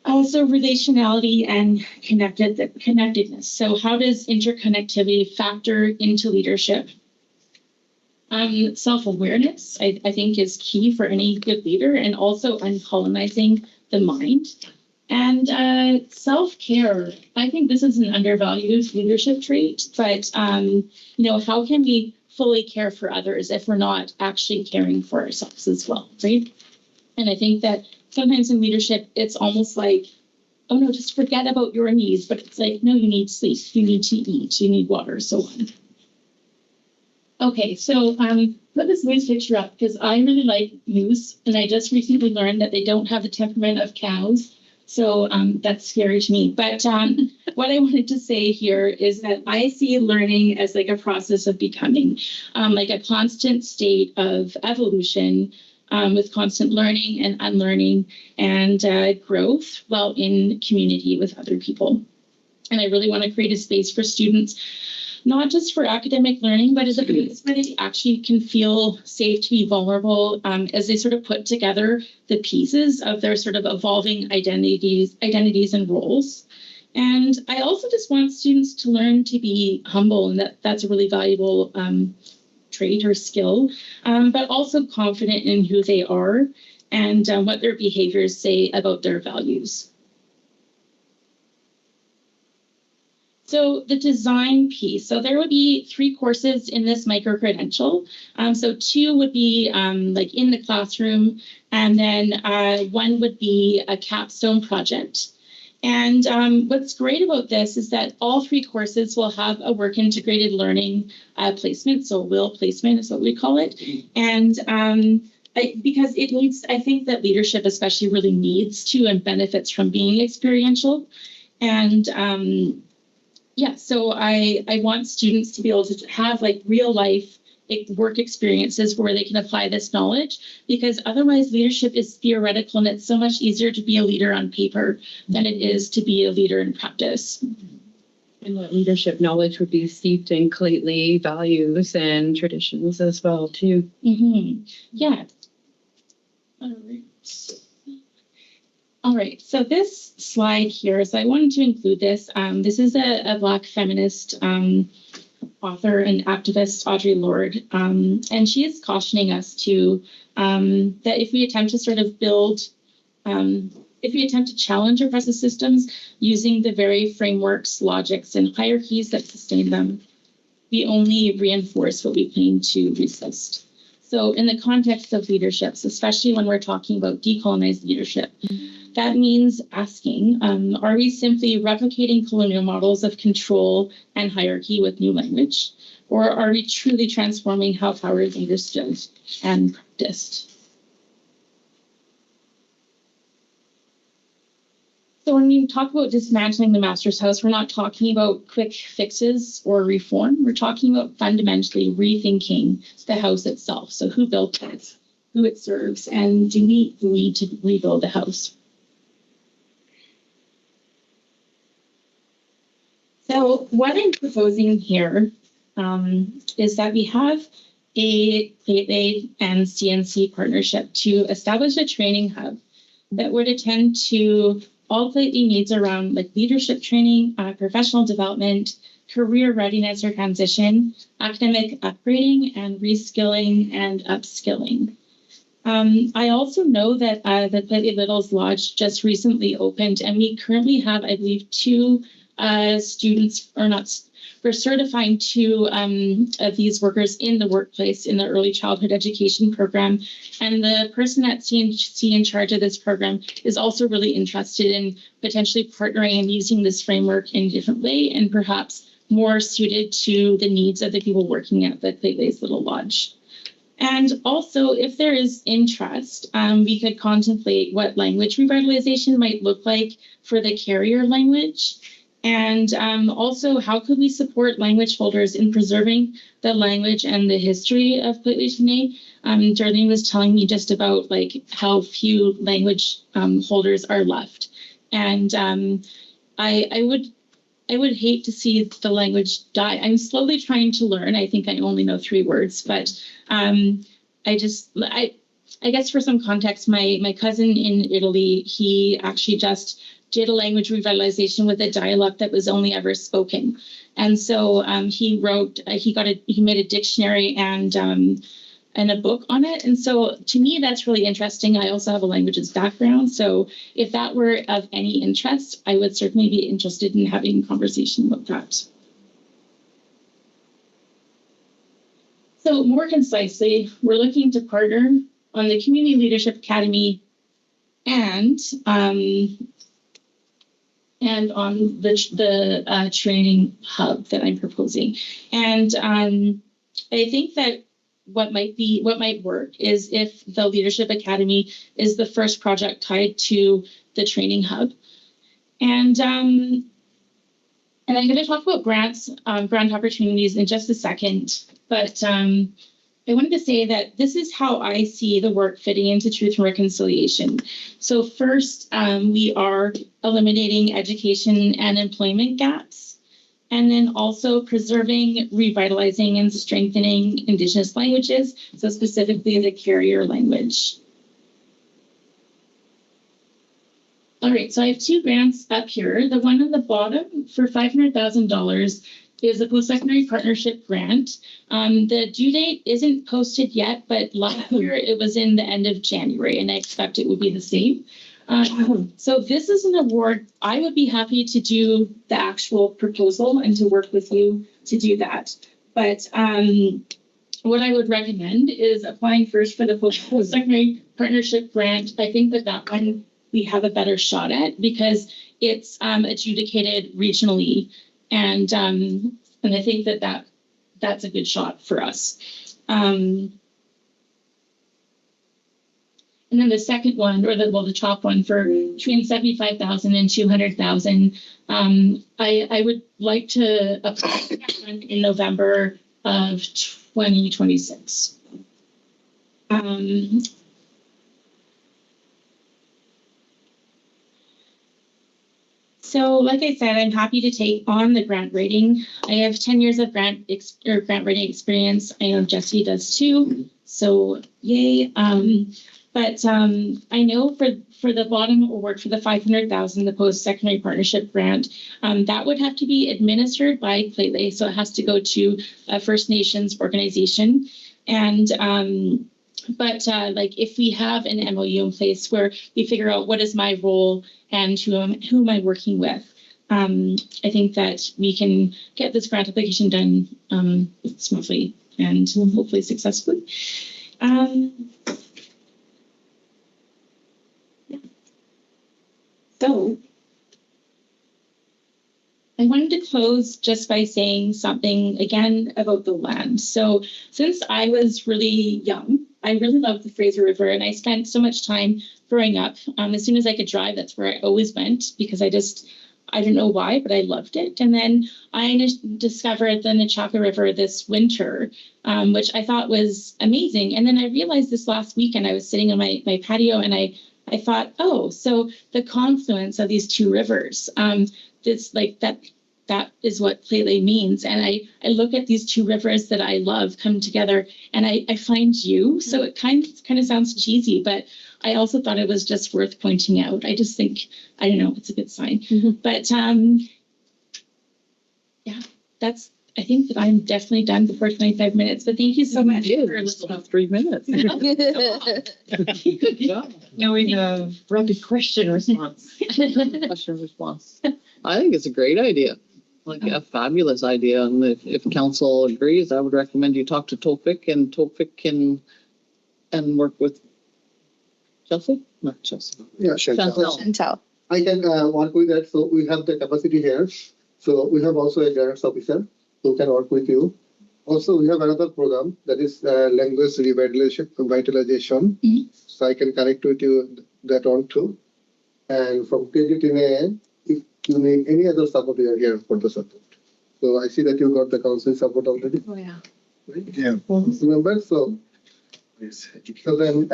Also relationality and connectedness. So how does interconnectivity factor into leadership? Self-awareness, I think, is key for any good leader, and also uncolonizing the mind. And self-care, I think this is an undervalued leadership trait, but how can we fully care for others if we're not actually caring for ourselves as well, right? And I think that sometimes in leadership, it's almost like, oh no, just forget about your needs. But it's like, no, you need sleep, you need to eat, you need water, so on. Okay, so put this moose picture up because I really like moose. And I just recently learned that they don't have the temperament of cows. So that's scary to me. But what I wanted to say here is that I see learning as like a process of becoming, like a constant state of evolution, with constant learning and unlearning and growth while in community with other people. And I really want to create a space for students, not just for academic learning, but as a place where they actually can feel safe to be vulnerable as they sort of put together the pieces of their sort of evolving identities and roles. And I also just want students to learn to be humble, and that's a really valuable trait or skill, but also confident in who they are and what their behaviors say about their values. So the design piece, so there would be 3 courses in this micro-credential. So 2 would be like in the classroom, and then 1 would be a capstone project. And what's great about this is that all 3 courses will have a work integrated learning placement. So WIL placement is what we call it. And because it needs, I think that leadership especially really needs to and benefits from being experiential. And yeah, so I want students to be able to have like real life work experiences where they can apply this knowledge, because otherwise leadership is theoretical and it's so much easier to be a leader on paper than it is to be a leader in practice. And that leadership knowledge would be steeped in Lheidli values and traditions as well, too. Mm-hmm. Yeah. All right. So this slide here, so I wanted to include this. This is a Black feminist author and activist, Audre Lorde, and she is cautioning us to that if we attempt to sort of build, if we attempt to challenge oppressive systems using the very frameworks, logics, and hierarchies that sustain them, we only reinforce what we claim to resist. So in the context of leaderships, especially when we're talking about decolonized leadership, that means asking, are we simply replicating colonial models of control and hierarchy with new language? Or are we truly transforming how power is understood and practiced? So when we talk about dismantling the master's house, we're not talking about quick fixes or reform. We're talking about fundamentally rethinking the house itself. So who built it, who it serves, and do we need to rebuild the house? So what I'm proposing here is that we have a Lheidli and CNC partnership to establish a training hub that would attend to all Lheidli needs around like leadership training, professional development, career readiness or transition, academic upgrading, and reskilling and upskilling. I also know that the Lheidli Littles Lodge just recently opened, and we currently have, I believe, 2 students, or not, we're certifying 2 of these workers in the workplace in the early childhood education program. And the person at CNC in charge of this program is also really interested in potentially partnering and using this framework in a different way and perhaps more suited to the needs of the people working at the Lheidli's Little Lodge. And also, if there is interest, we could contemplate what language revitalization might look like for the carrier language. And also, how could we support language holders in preserving the language and the history of Lheidli? Darlene was telling me just about like how few language holders are left. And I would hate to see the language die. I'm slowly trying to learn. I think I only know 3 words, but I guess for some context, my cousin in Italy, he actually just did a language revitalization with a dialect that was only ever spoken. And so he made a dictionary and a book on it. And so to me, that's really interesting. I also have a languages background. So if that were of any interest, I would certainly be interested in having a conversation about that. So more concisely, we're looking to partner on the Community Leadership Academy and on the training hub that I'm proposing. And I think that what might work is if the Leadership Academy is the first project tied to the training hub. And I'm going to talk about grants, grant opportunities in just a second, but I wanted to say that this is how I see the work fitting into truth and reconciliation. So first, we are eliminating education and employment gaps, and then also preserving, revitalizing, and strengthening Indigenous languages, so specifically the carrier language. All right, so I have 2 grants up here. The one on the bottom for $500,000 is a post-secondary partnership grant. The due date isn't posted yet, but last year it was in the end of January, and I expect it would be the same. So this is an award. I would be happy to do the actual proposal and to work with you to do that. But what I would recommend is applying first for the post-secondary partnership grant. I think that one we have a better shot at, because it's adjudicated regionally, and I think that's a good shot for us. And then the second one, or the top one, for between 75,000 and 200,000, I would like to apply for that one in November of 2026. So, like I said, I'm happy to take on the grant writing. I have 10 years of grant writing experience. I know Jesse does too. So, yay. But I know for the bottom award for the 500,000, the post-secondary partnership grant, that would have to be administered by Lheidli. So it has to go to a First Nations organization. And but like if we have an MOU in place where we figure out what is my role and who am I working with, I think that we can get this grant application done smoothly and hopefully successfully. So I wanted to close just by saying something again about the land. So since I was really young, I really loved the Fraser River, and I spent so much time growing up. As soon as I could drive, that's where I always went, because I don't know why, but I loved it. And then I discovered the Nechaka River this winter, which I thought was amazing. And then I realized this last weekend, I was sitting on my patio, and I thought, oh, so the confluence of these two rivers, that is what Lheidli means. And I look at these two rivers that I love come together, and I find you. So it kind of sounds cheesy, but I also thought it was just worth pointing out. I just think, I don't know, it's a good sign. But yeah, I think that I'm definitely done before 25 minutes, but thank you so much for listening. 3 minutes. Good job. Now we have rapid question response. Question response. I think it's a great idea, like a fabulous idea. And if council agrees, I would recommend you talk to Topik, and Topik can work with Chelsea, not Chelsea. Yeah, Chantel. Sundell. I can work with that. So we have the capacity here. So we have also a grants officer who can work with you. Also, we have another program that is language revitalization. So I can connect with you that on too. And from KGTNA, if you need any other support, we are here for the support. So I see that you got the council support already. Oh, yeah. Right? Yeah. Remember? So then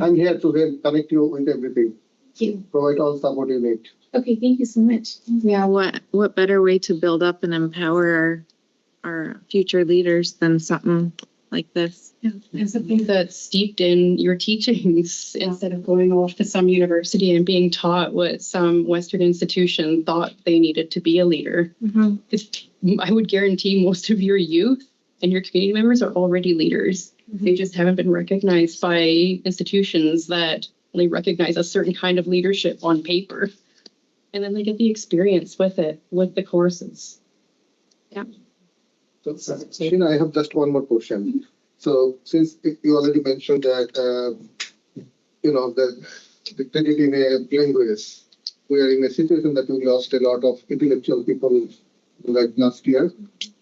I'm here to help connect you with everything. Thank you. Provide all support you need. Okay, thank you so much. Yeah, what better way to build up and empower our future leaders than something like this? Yeah, and something that's steeped in your teachings instead of going off to some university and being taught what some Western institution thought they needed to be a leader. I would guarantee most of your youth and your community members are already leaders. They just haven't been recognized by institutions that only recognize a certain kind of leadership on paper. And then they get the experience with it, with the courses. Yeah. So, Sheena, I have just one more question. So, since you already mentioned that, the credit in a language, we are in a situation that we lost a lot of intellectual people like last year.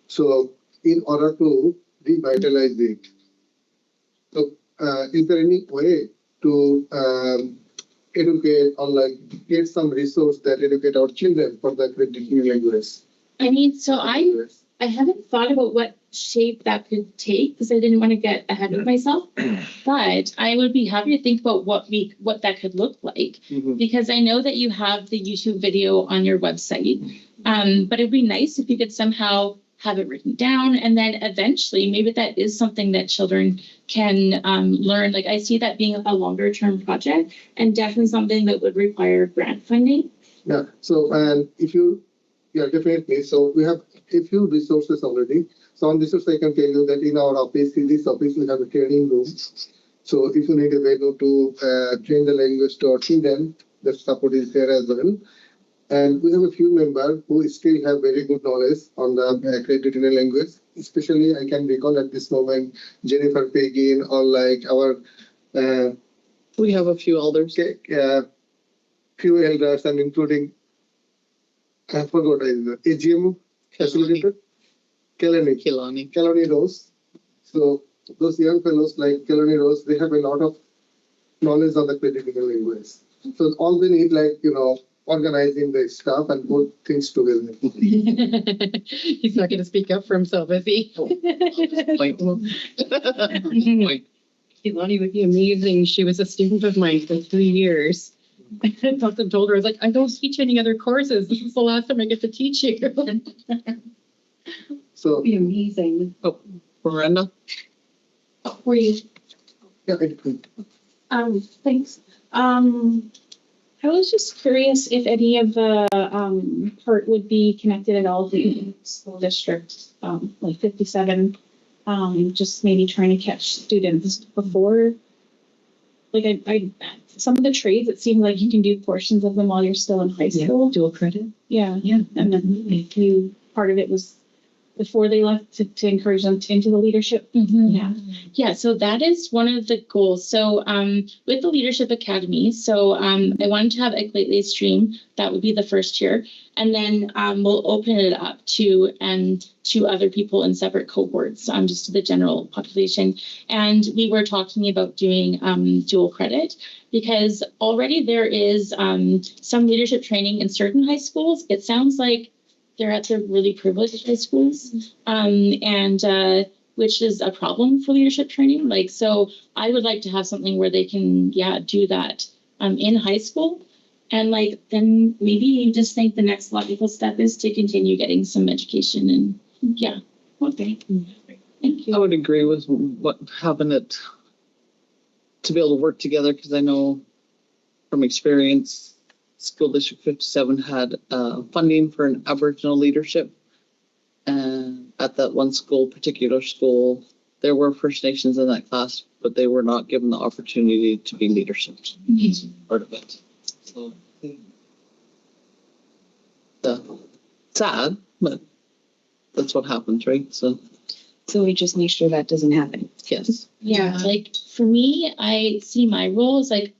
So, in order to revitalize it, so is there any way to educate or get some resource that educate our children for the credit in language? I mean, so I haven't thought about what shape that could take because I didn't want to get ahead of myself. But I would be happy to think about what that could look like, because I know that you have the YouTube video on your website. But it'd be nice if you could somehow have it written down, and then eventually maybe that is something that children can learn. Like I see that being a longer term project, and definitely something that would require grant funding. Yeah. So definitely. So we have a few resources already. So on this, I can tell you that in our office, in this office, we have a training room. So if you need a venue to train the language to our children, the support is there as well. And we have a few members who still have very good knowledge on the credit in a language. Especially, I can recall at this moment, Jennifer Pagin or like our... we have a few elders. few elders and including, I forgot, AGM facilitator, Kelani Rose. So those young fellows like Kelani Rose, they have a lot of knowledge on the critical language. So all they need, organizing the stuff and put things together. He's not going to speak up for himself, is he? Kehlani would be amazing. She was a student of mine for 3 years. I told her, I was like, I don't teach any other courses. This is the last time I get to teach you. So be amazing. Oh, Miranda? Were you? yeah, Thanks. I was just curious if any of the part would be connected at all to the school district, like 57, just maybe trying to catch students before. Like I some of the trades, it seems like you can do portions of them while you're still in high school. Yeah, dual credit. Yeah. And then part of it was before they left to encourage them into the leadership. Yeah, so that is one of the goals. So with the Leadership Academy, so I wanted to have a Lheidli stream. That would be the first year. And then we'll open it up to other people in separate cohorts, just to the general population. And we were talking about doing dual credit because already there is some leadership training in certain high schools. It sounds like they're at the really privileged high schools, and which is a problem for leadership training. Like, so I would like to have something where they can, do that in high school. And like, then maybe you just think the next logical step is to continue getting some education and okay. Thank you. I would agree with having it to be able to work together because I know from experience, School District 57 had funding for an Aboriginal leadership. And at that one particular school, there were First Nations in that class, but they were not given the opportunity to be leadership part of it. So, sad, but that's what happens, right? So we just make sure that doesn't happen. yes. Yeah, like for me, I see my role as like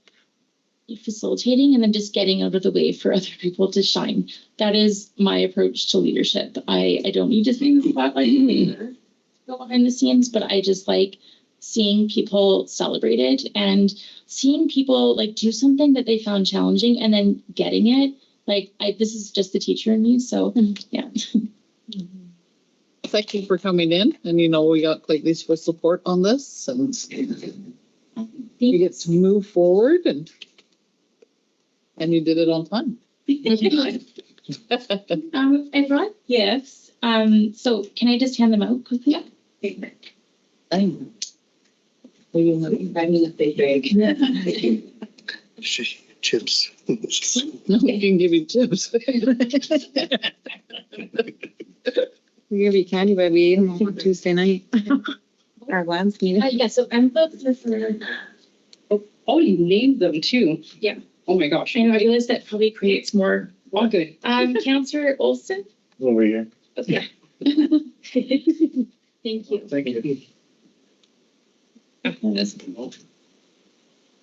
facilitating and then just getting out of the way for other people to shine. That is my approach to leadership. I don't need to see the spotlight or go behind the scenes, but I just like seeing people celebrated and seeing people like do something that they found challenging and then getting it. Like this is just the teacher in me. So yeah. Thank you for coming in. And we got Lheidli's for support on this and we get to move forward and you did it on time. I brought gifts. So can I just hand them out quickly? Yeah. Thank you. Chips. No, we can give you chips. We give you candy, but we ate them on Tuesday night. Our last meeting. Yeah, so envelopes are for. Oh, you named them too. Yeah. Oh my gosh. I know, I realize that probably creates more. Okay. Counselor Olson? Over here. Okay. Thank you. Thank you.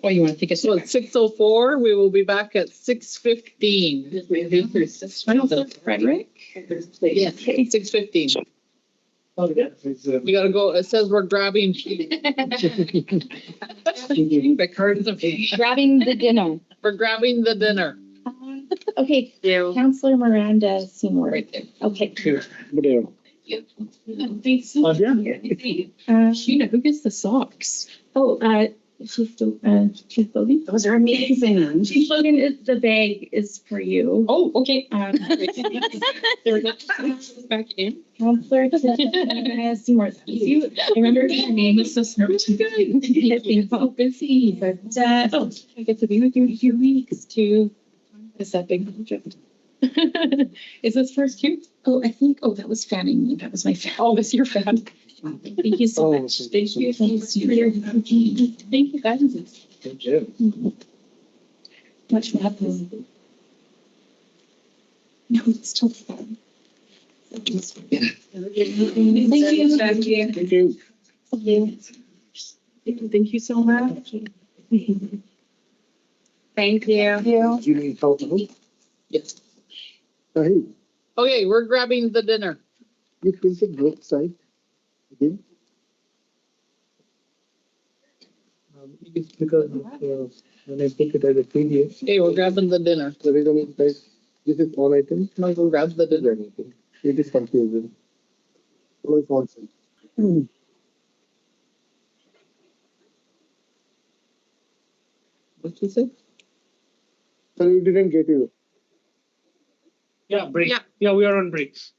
Oh, you want to take us? So it's 6:04. We will be back at 6:15. Counselor Frederick? Yes, 6:15. We gotta go. It says we're grabbing. The cards of Grabbing the dinner. We're grabbing the dinner. Okay, Counselor Miranda Seymour. Right there. Okay. Whatever. Thanks so much. Sheena, who gets the socks? She's still building. Those are amazing. She's Logan, the bag is for you. Oh, okay. There we go. Back in. Counselor Seymour. You remember your name was so smart. Being so busy, but I get to be with you in a few weeks to. Is that big project? Is this first too? Oh, I think. Oh, that was fanning me. That was my fan. Oh, this your fan. Thank you so much. Thank you. Thanks for your. Thank you, guys. Thank you. Much more happy. No, it's still fun. Thank you. Thank you. Thank you so much. Thank you. You need help, no? Yes. Hey, Okay, we're grabbing the dinner. you printed both sides again? It's because when I put it as a PDF. Okay, we're grabbing the dinner. The reason is guys, this is all items. No, we'll grab the dinner. It is confusing. Only one side. What'd you say? So you didn't get you. Yeah, break. Yeah. Yeah, we are on breaks.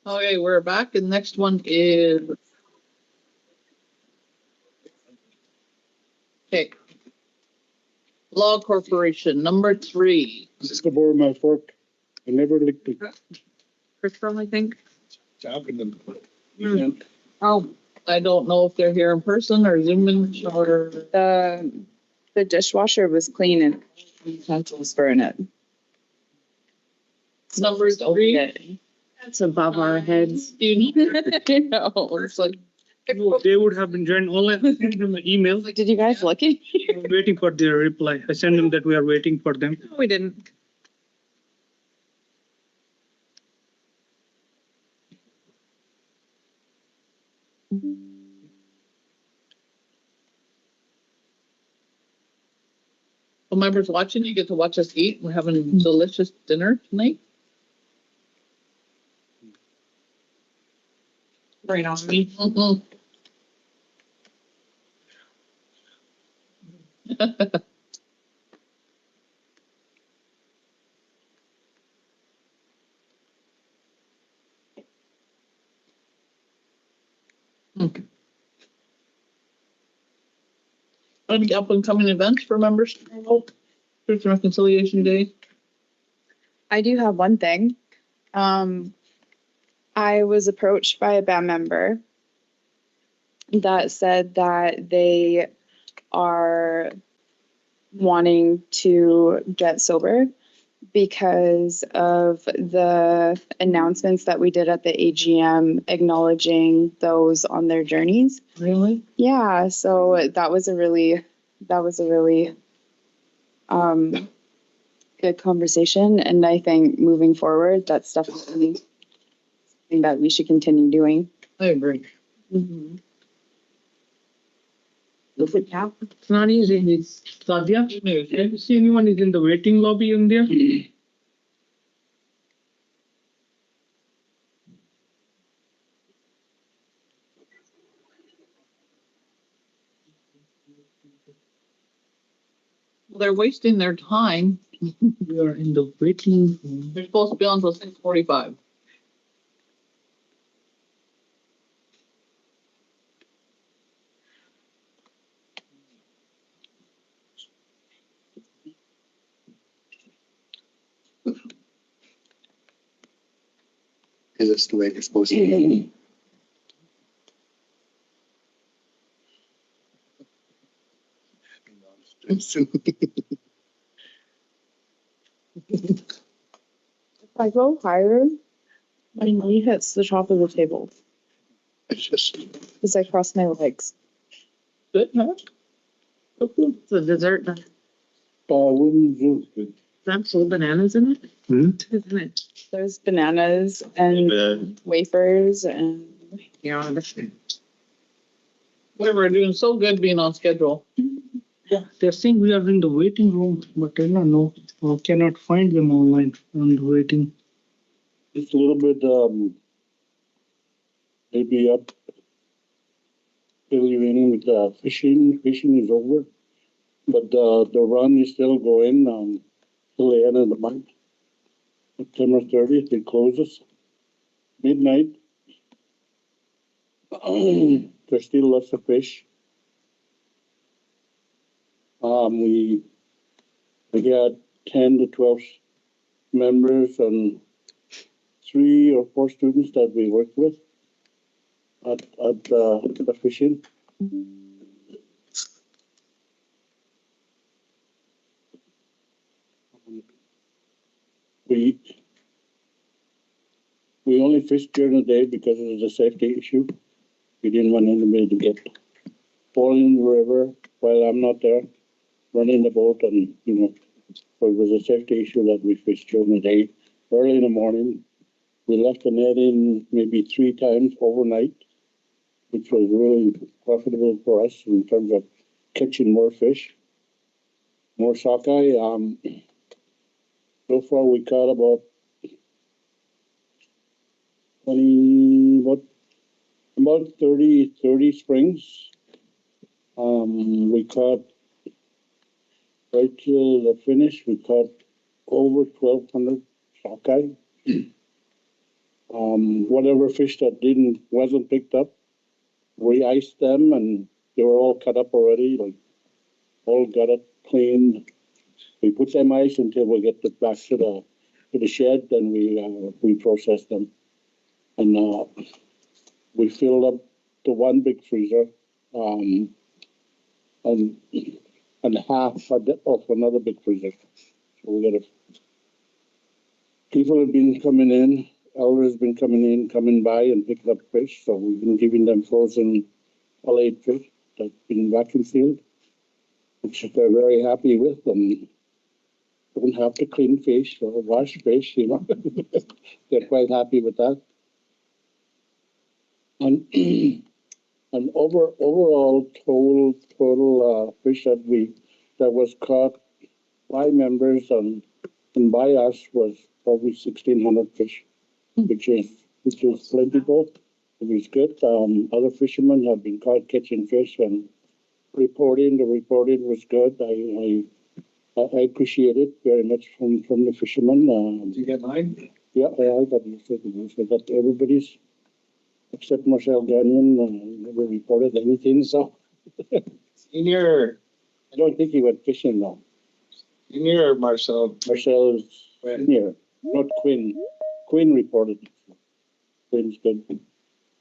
Okay, we're back, and next one is. Okay. Law Corporation, number 3. Just to borrow my fork. I never licked it. Crystal, I think. Oh, I don't know if they're here in person or Zooming or. The dishwasher was clean and utensils were in it. Number 3. It's above our heads. You know, it's like. They would have been joined online. I sent them an email Did you guys look at? waiting for their reply. I sent them that we are waiting for them. No, we didn't. So members watching, you get to watch us eat. We're having a delicious dinner tonight. Right on me. Mhm. Any up and coming events for members? Truth and Reconciliation Day. I do have one thing. I was approached by a band member that said that they are wanting to get sober because of the announcements that we did at the AGM acknowledging those on their journeys. Really? Yeah, so that was a really good conversation, and I think moving forward, that's definitely something that we should continue doing. I agree. Mm-hmm. It's not easy. Sadia, have you seen anyone is in the waiting lobby in there? Well, they're wasting their time. We are in the waiting room. They're supposed to be on until 6:45. Is this the way it's supposed to be? If I go higher, my knee hits the top of the table It's just, as I cross my legs. Good, huh? It's a dessert. Wouldn't do it. That's full bananas in it, isn't it? There's bananas and wafers and Yeah. We were doing so good being on schedule. Yeah, they're saying we are in the waiting room, but I don't know. I cannot find them online on the waiting. It's a little bit, maybe up. Fill you in with fishing. Fishing is over. But the run is still going, till the end of the month. September 30th, it closes. Midnight. There's still lots of fish. We got 10 to 12 members and 3 or 4 students that we work with at the fishing. We only fished during the day because it was a safety issue. We didn't want anybody to get fallen in the river while I'm not there running the boat, and so it was a safety issue that we fished during the day. Early in the morning, we left the net in maybe 3 times overnight, which was really profitable for us in terms of catching more fish, more sockeye. So far we caught about 30 springs. We caught right till the finish. We caught over 1,200 sockeye. Whatever fish that wasn't picked up, we iced them and they were all cut up already, like all got it cleaned. We put them ice until we get it back to the shed, then we process them. And we filled up the one big freezer, and half of another big freezer. So we got people have been coming in, elders been coming by and picking up fish. So we've been giving them frozen filleted fish that's been vacuum sealed, which they're very happy with. And don't have to clean fish or wash fish, you know. They're quite happy with that. And and overall total fish that was caught by members and by us was probably 1,600 fish, which is plentiful. It was good. Other fishermen have been caught catching fish and reporting. The reporting was good. I appreciate it very much from the fishermen. Did you get mine? Yeah, I got it. I got everybody's except Marcel Gagnon. Never reported anything, so Senior, I don't think he went fishing though. Senior or Marcel? Marcel's senior, not Quinn. Quinn reported. Quinn's good.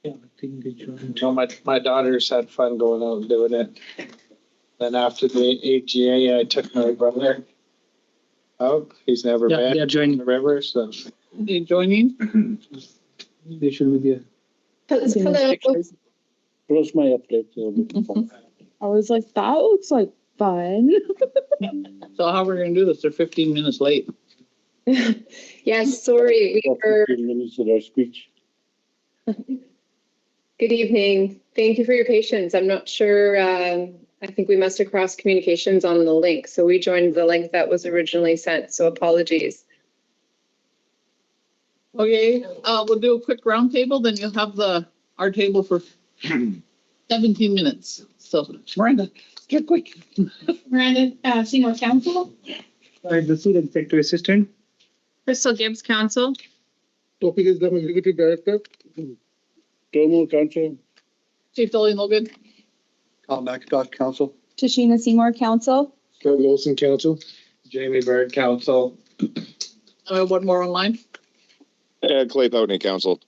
Yeah, I think they joined. No, my daughters had fun going out and doing it. Then after the AGA, I took my brother out. He's never Yeah, been they are joining. in the river, so. They joining? They should be there. Hello. Close my update. I was like, that looks like fun. So how we're gonna do this? They're 15 minutes late. Yes, sorry, we were, 15 minutes of our speech. good evening. Thank you for your patience. I'm not sure, I think we must have crossed communications on the link. So we joined the link that was originally sent, so apologies. Okay, we'll do a quick roundtable, then you'll have our table for 17 minutes. So Miranda, get quick. Miranda, Seymour Council. The student sector assistant. Crystal Gibbs Council. Topic is the executive director. Domo Council. Chief Dolly Logan. Carl McIntosh Council. Tashina Seymour Council. Doug Wilson Council. Jamie Bird Council. One more online. Clay Poutney Council.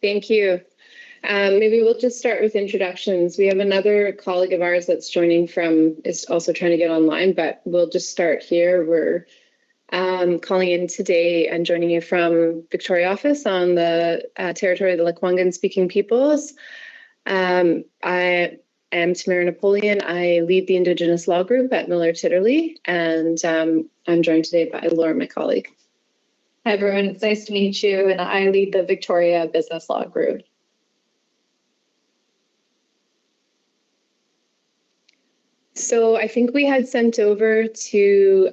Thank you. Maybe we'll just start with introductions. We have another colleague of ours that's joining is also trying to get online, but we'll just start here. We're calling in today and joining you from Victoria office on the territory of the Lekwungen speaking peoples. I am Tamara Napoleon. I lead the Indigenous Law Group at Miller Titerle, and I'm joined today by Laura, my colleague. Hi, everyone. It's nice to meet you, and I lead the Victoria Business Law Group. So I think we had sent over to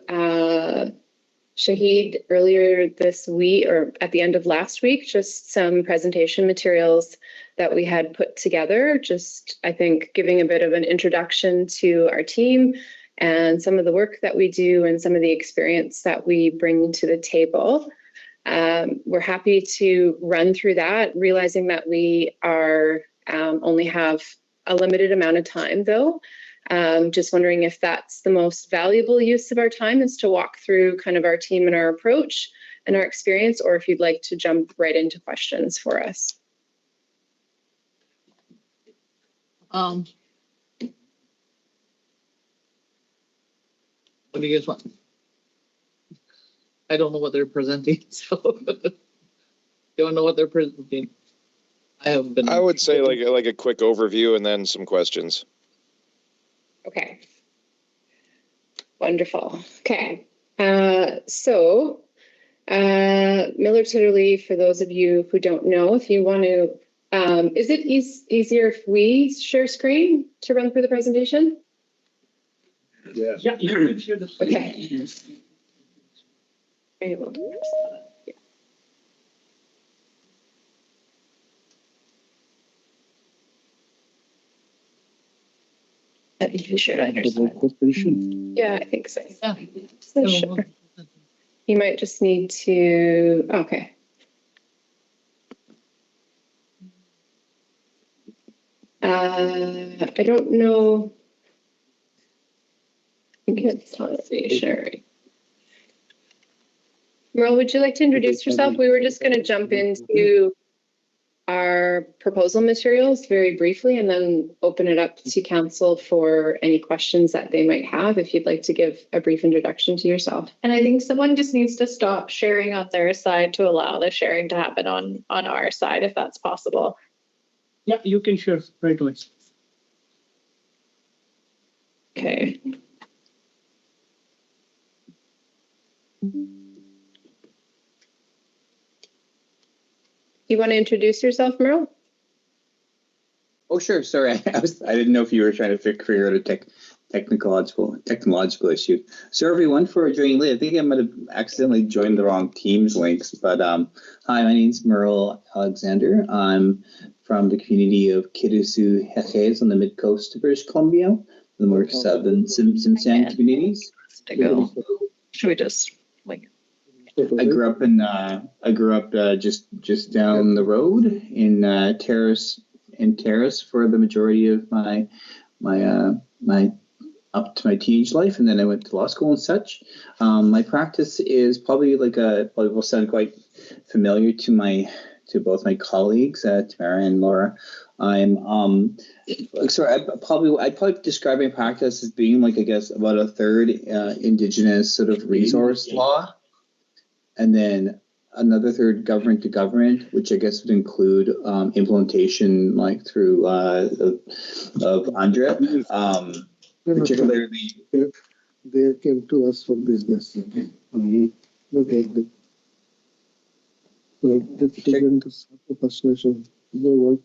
Shahid earlier this week or at the end of last week, just some presentation materials that we had put together, just I think giving a bit of an introduction to our team and some of the work that we do and some of the experience that we bring to the table. We're happy to run through that, realizing that we are only have a limited amount of time though. Just wondering if that's the most valuable use of our time is to walk through kind of our team and our approach and our experience, or if you'd like to jump right into questions for us. What do you guys want? I don't know what they're presenting, so don't know what they're presenting. I would say like a quick overview and then some questions. Okay. Wonderful. Okay. So Miller Titerle, for those of you who don't know, if you want to, is it easier if we share screen to run through the presentation? Yes. Yeah, you can share the screen. Okay. Very well. Yeah. You should understand. Yeah, I think so. Yeah. So sure. You might just need to, okay. I don't know. Let's see, Sherry. Merle, would you like to introduce yourself? We were just going to jump into our proposal materials very briefly and then open it up to council for any questions that they might have, if you'd like to give a brief introduction to yourself. And I think someone just needs to stop sharing on their side to allow the sharing to happen on our side, if that's possible. Yeah, you can share right away. Okay. You want to introduce yourself, Merle? Oh, sure. Sorry, I didn't know if you were trying to figure out a technological issue. So everyone, for joining late, I think I might have accidentally joined the wrong Teams links. But hi, my name's Merle Alexander. I'm from the community of Kirusu Heches on the mid coast of British Columbia, the more southern Simsang communities. Should we just like? I grew up just down the road in Terrace for the majority of my up to my teenage life, and then I went to law school and such. My practice is probably will sound quite familiar to both my colleagues, Tamara and Laura. I'd probably describe my practice as being I guess about a third Indigenous sort of resource law, and then another third government to government, which I guess would include implementation through of UNDRIP, particularly. They came to us for business. Okay. Let's take into First Nation. They want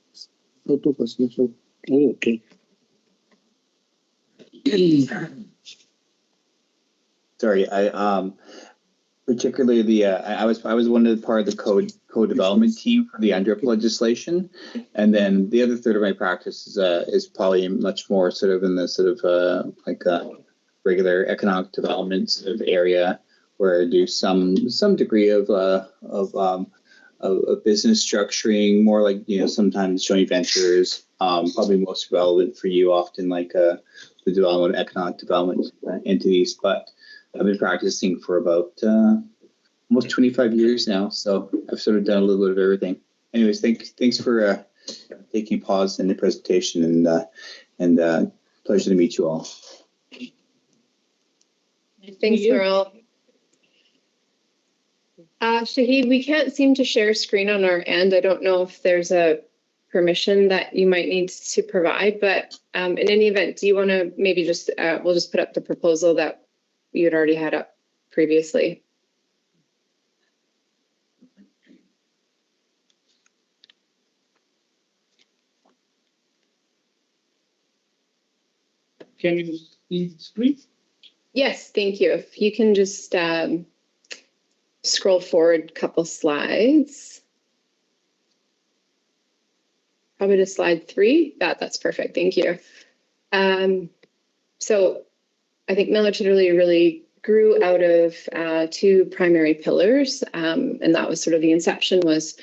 to First Nation. Oh, okay. Sorry, particularly I was one of the part of the co-development team for the UNDRIP legislation, and then the other third of my practice is probably much more sort of in the sort of regular economic development sort of area, where I do some degree of business structuring, more sometimes joint ventures. Probably most relevant for you often the development economic development entities, but I've been practicing for about almost 25 years now, so I've sort of done a little bit of everything. Anyways, thanks for taking pause in the presentation, and pleasure to meet you all. Thanks, Merle. Shahid, we can't seem to share screen on our end. I don't know if there's a permission that you might need to provide, but in any event, do you want to maybe just, we'll just put up the proposal that you had already had up previously. Can you see the screen? Yes, thank you. If you can just scroll forward a couple slides. Probably to slide 3. That's perfect. Thank you. So I think Miller Titerle really grew out of 2 primary pillars, and that was sort of the inception was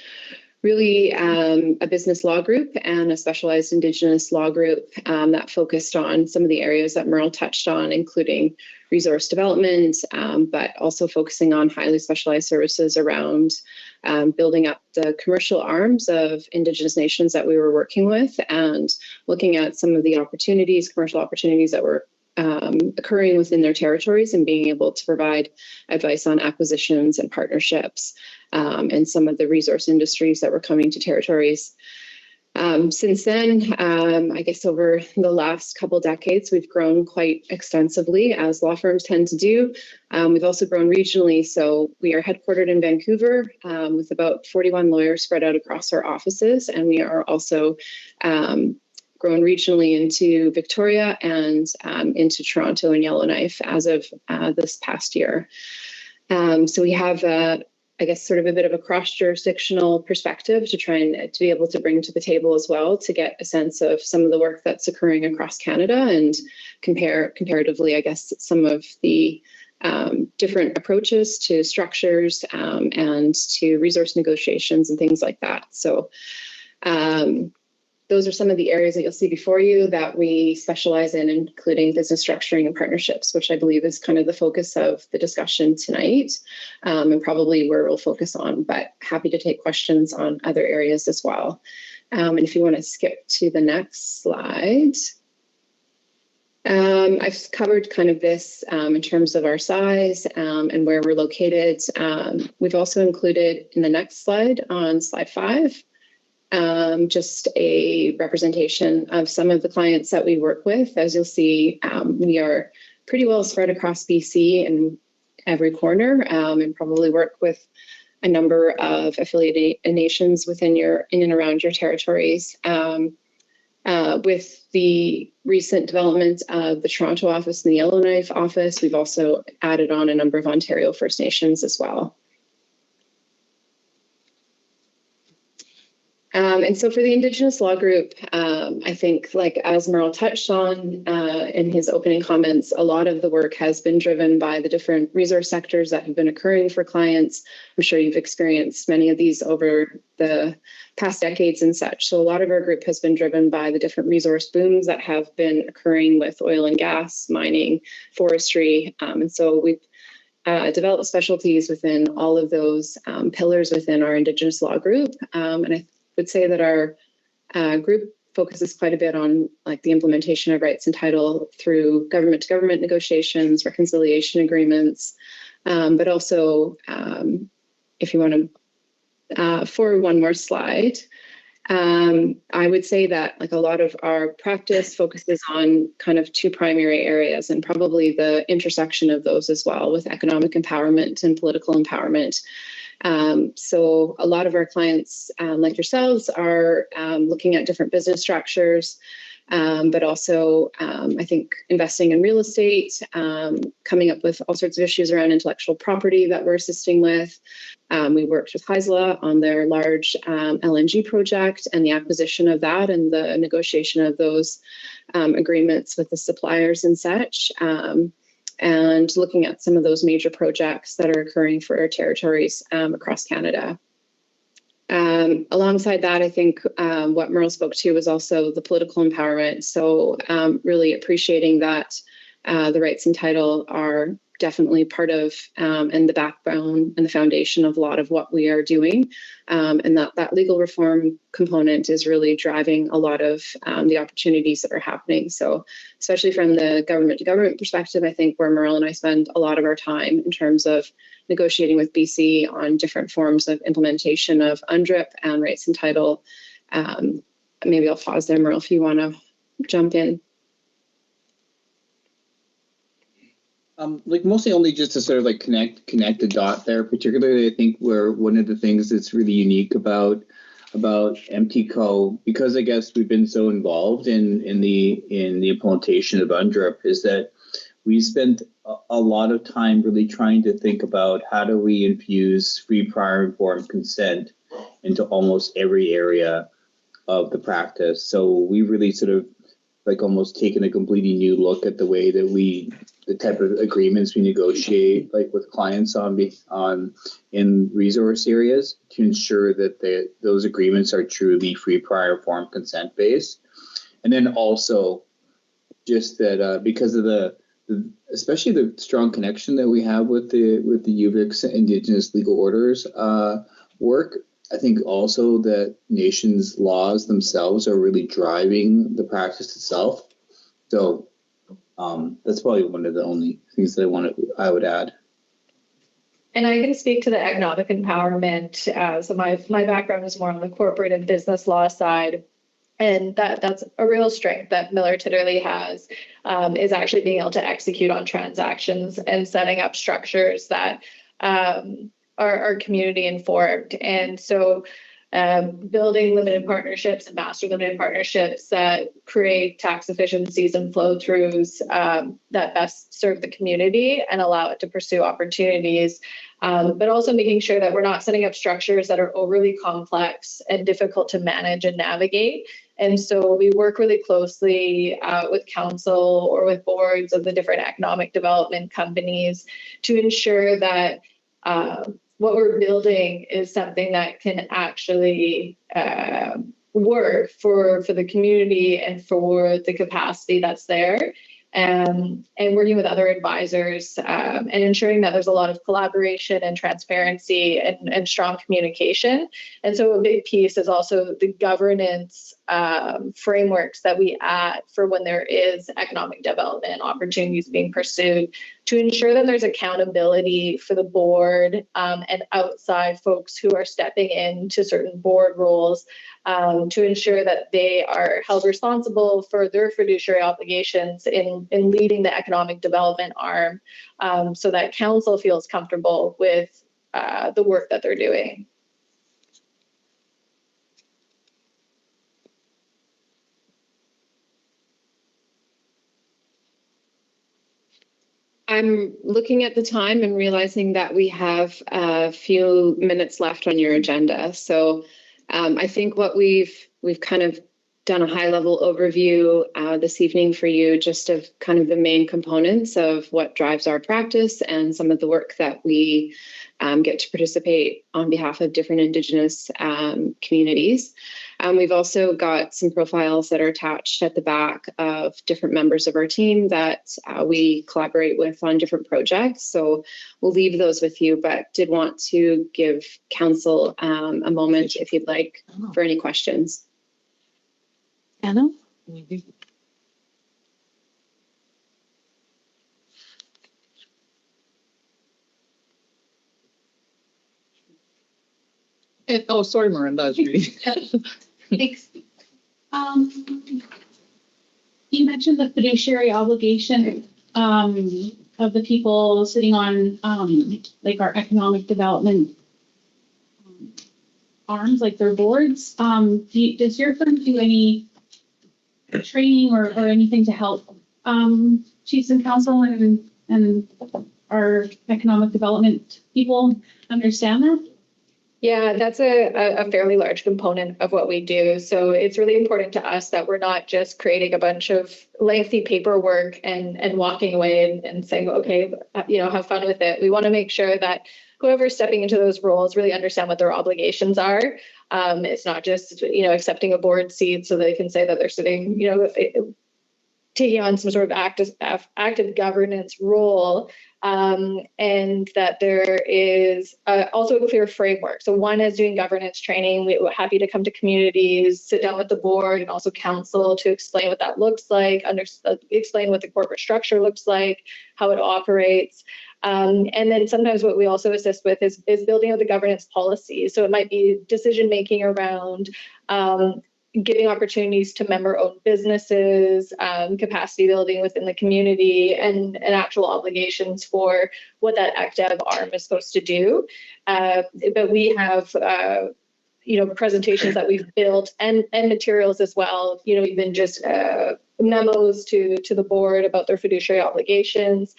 really a business law group and a specialized Indigenous law group that focused on some of the areas that Merle touched on, including resource development, but also focusing on highly specialized services around building up the commercial arms of Indigenous nations that we were working with, and looking at some of the opportunities, commercial opportunities that were occurring within their territories, and being able to provide advice on acquisitions and partnerships, and some of the resource industries that were coming to territories. Since then, I guess over the last couple decades, we've grown quite extensively, as law firms tend to do. We've also grown regionally. So we are headquartered in Vancouver with about 41 lawyers spread out across our offices. And we are also grown regionally into Victoria and into Toronto and Yellowknife as of this past year. So we have I guess sort of a bit of a cross-jurisdictional perspective to try and to be able to bring to the table as well, to get a sense of some of the work that's occurring across Canada and comparatively, I guess, some of the different approaches to structures and to resource negotiations and things like that. So those are some of the areas that you'll see before you that we specialize in, including business structuring and partnerships, which I believe is kind of the focus of the discussion tonight, and probably where we'll focus on, but happy to take questions on other areas as well. And if you want to skip to the next slide. I've covered kind of this in terms of our size and where we're located. We've also included in the next slide, on slide 5, just a representation of some of the clients that we work with. As you'll see, we are pretty well spread across BC in every corner, and probably work with a number of affiliated nations within in and around your territories. With the recent development of the Toronto office and the Yellowknife office, we've also added on a number of Ontario First Nations as well. And so for the Indigenous Law Group, I think, like as Merle touched on in his opening comments, a lot of the work has been driven by the different resource sectors that have been occurring for clients. I'm sure you've experienced many of these over the past decades and such. So a lot of our group has been driven by the different resource booms that have been occurring with oil and gas, mining, forestry. And so we've developed specialties within all of those pillars within our Indigenous Law Group. And I would say that our group focuses quite a bit on like the implementation of rights and title through government to government negotiations, reconciliation agreements, but also if you want to forward one more slide, I would say that like a lot of our practice focuses on kind of 2 primary areas, and probably the intersection of those as well, with economic empowerment and political empowerment. So a lot of our clients, like yourselves, are looking at different business structures, but also I think investing in real estate, coming up with all sorts of issues around intellectual property that we're assisting with. We worked with Lheidli on their large LNG project and the acquisition of that and the negotiation of those agreements with the suppliers and such. And looking at some of those major projects that are occurring for our territories across Canada. Alongside that, I think what Merle spoke to was also the political empowerment. So really appreciating that the rights and title are definitely part of and the backbone and the foundation of a lot of what we are doing. And that legal reform component is really driving a lot of the opportunities that are happening. So especially from the government to government perspective, I think where Merle and I spend a lot of our time in terms of negotiating with BC on different forms of implementation of UNDRIP and rights and title. Maybe I'll pause there, Merle, if you want to jump in. Like mostly only just to sort of like connect the dot there, particularly I think where one of the things that's really unique about MTCO, because I guess we've been so involved in the implementation of UNDRIP, is that we spent a lot of time really trying to think about how do we infuse free prior informed consent into almost every area of the practice. So we really sort of like almost taken a completely new look at the way that the type of agreements we negotiate, like with clients in resource areas, to ensure that those agreements are truly free prior informed consent based. And then also just that because of especially the strong connection that we have with the UVIC's Indigenous Legal Orders work, I think also that nations' laws themselves are really driving the practice itself. So that's probably one of the only things that I would add. And I can speak to the economic empowerment. So my background is more on the corporate and business law side. And that's a real strength that Miller Titerle has, is actually being able to execute on transactions and setting up structures that are community informed. And so building limited partnerships and master limited partnerships that create tax efficiencies and flow throughs that best serve the community and allow it to pursue opportunities, but also making sure that we're not setting up structures that are overly complex and difficult to manage and navigate, And so we work really closely with council or with boards of the different economic development companies to ensure that what we're building is something that can actually work for the community and for the capacity that's there. And working with other advisors and ensuring that there's a lot of collaboration and transparency and strong communication. And so a big piece is also the governance frameworks that we add for when there is economic development opportunities being pursued, to ensure that there's accountability for the board and outside folks who are stepping into certain board roles, to ensure that they are held responsible for their fiduciary obligations in leading the economic development arm, so that council feels comfortable with the work that they're doing. I'm looking at the time and realizing that we have a few minutes left on your agenda. So I think what we've kind of done a high level overview this evening for you, just of kind of the main components of what drives our practice and some of the work that we get to participate on behalf of different Indigenous communities. We've also got some profiles that are attached at the back of different members of our team that we collaborate with on different projects. So we'll leave those with you, but did want to give council a moment, if you'd like, for any questions. Anna? Oh, sorry, Miranda, I was reading. Thanks. You mentioned the fiduciary obligation of the people sitting on like our economic development arms, like their boards. Does your firm do any training or anything to help chiefs and council and our economic development people understand that? Yeah, that's a fairly large component of what we do. So it's really important to us that we're not just creating a bunch of lengthy paperwork and walking away and saying, okay, have fun with it. We want to make sure that whoever's stepping into those roles really understand what their obligations are. It's not just, accepting a board seat so they can say that they're sitting, taking on some sort of active governance role, and that there is also a clear framework. So one is doing governance training. We're happy to come to communities, sit down with the board and also council to explain what that looks like, explain what the corporate structure looks like, how it operates. And then sometimes what we also assist with is building out the governance policy. So it might be decision making around giving opportunities to member-owned businesses, capacity building within the community, and actual obligations for what that ACDev arm is supposed to do. But we have, presentations that we've built and materials as well, even just memos to the board about their fiduciary obligations,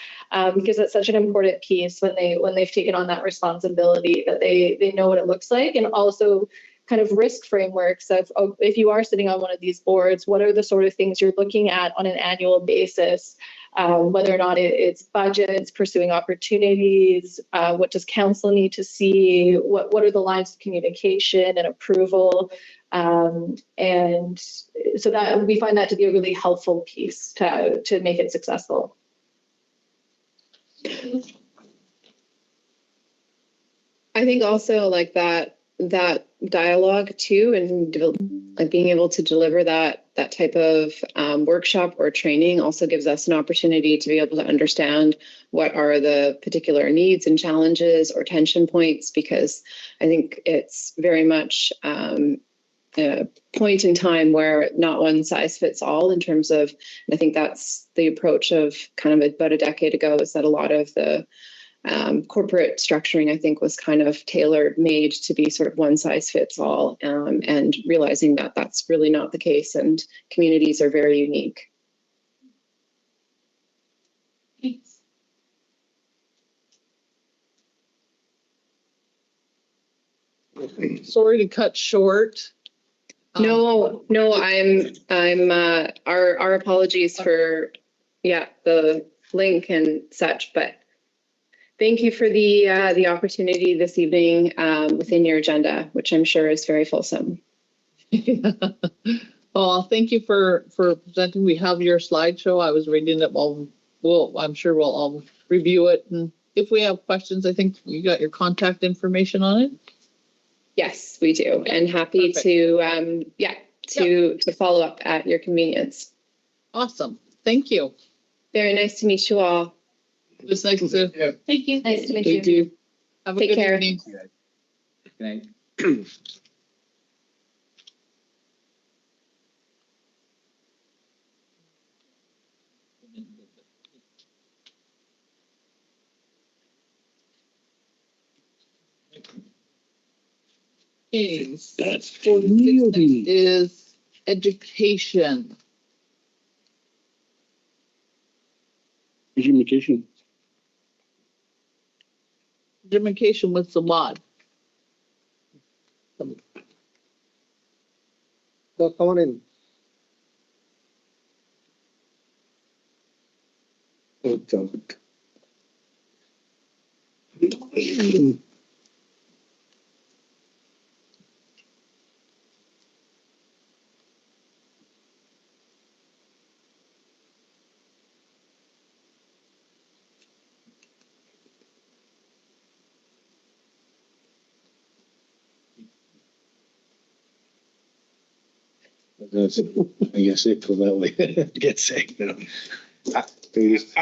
because it's such an important piece when they've taken on that responsibility, that they know what it looks like, and also kind of risk frameworks of, if you are sitting on one of these boards, what are the sort of things you're looking at on an annual basis, whether or not it's budgets, pursuing opportunities, what does council need to see, what are the lines of communication and approval, and so that we find that to be a really helpful piece to make it successful. I think also like that dialogue too, and like being able to deliver that type of workshop or training also gives us an opportunity to be able to understand what are the particular needs and challenges or tension points, because I think it's very much a point in time where not one size fits all in terms of, and I think that's the approach of kind of about a decade ago, is that a lot of the corporate structuring, I think, was kind of tailor made to be sort of one size fits all, and realizing that that's really not the case, and communities are very unique. Thanks. Sorry to cut short. No, our apologies for, the link and such, but thank you for the opportunity this evening, within your agenda, which I'm sure is very fulsome. Well, thank you for presenting. We have your slideshow. I was reading it. I'm sure we'll all review it. And if we have questions, I think you got your contact information on it. Yes, we do. And happy to, to follow up at your convenience. Awesome. Thank you. Very nice to meet you all. It was nice to. Thank you. Nice to meet Thank you. Have a Take good care. evening. Good night. Okay, that's for is education. Education. Education with Zawad. So come on in. Oh, God. I guess it will that way. Get sick now. I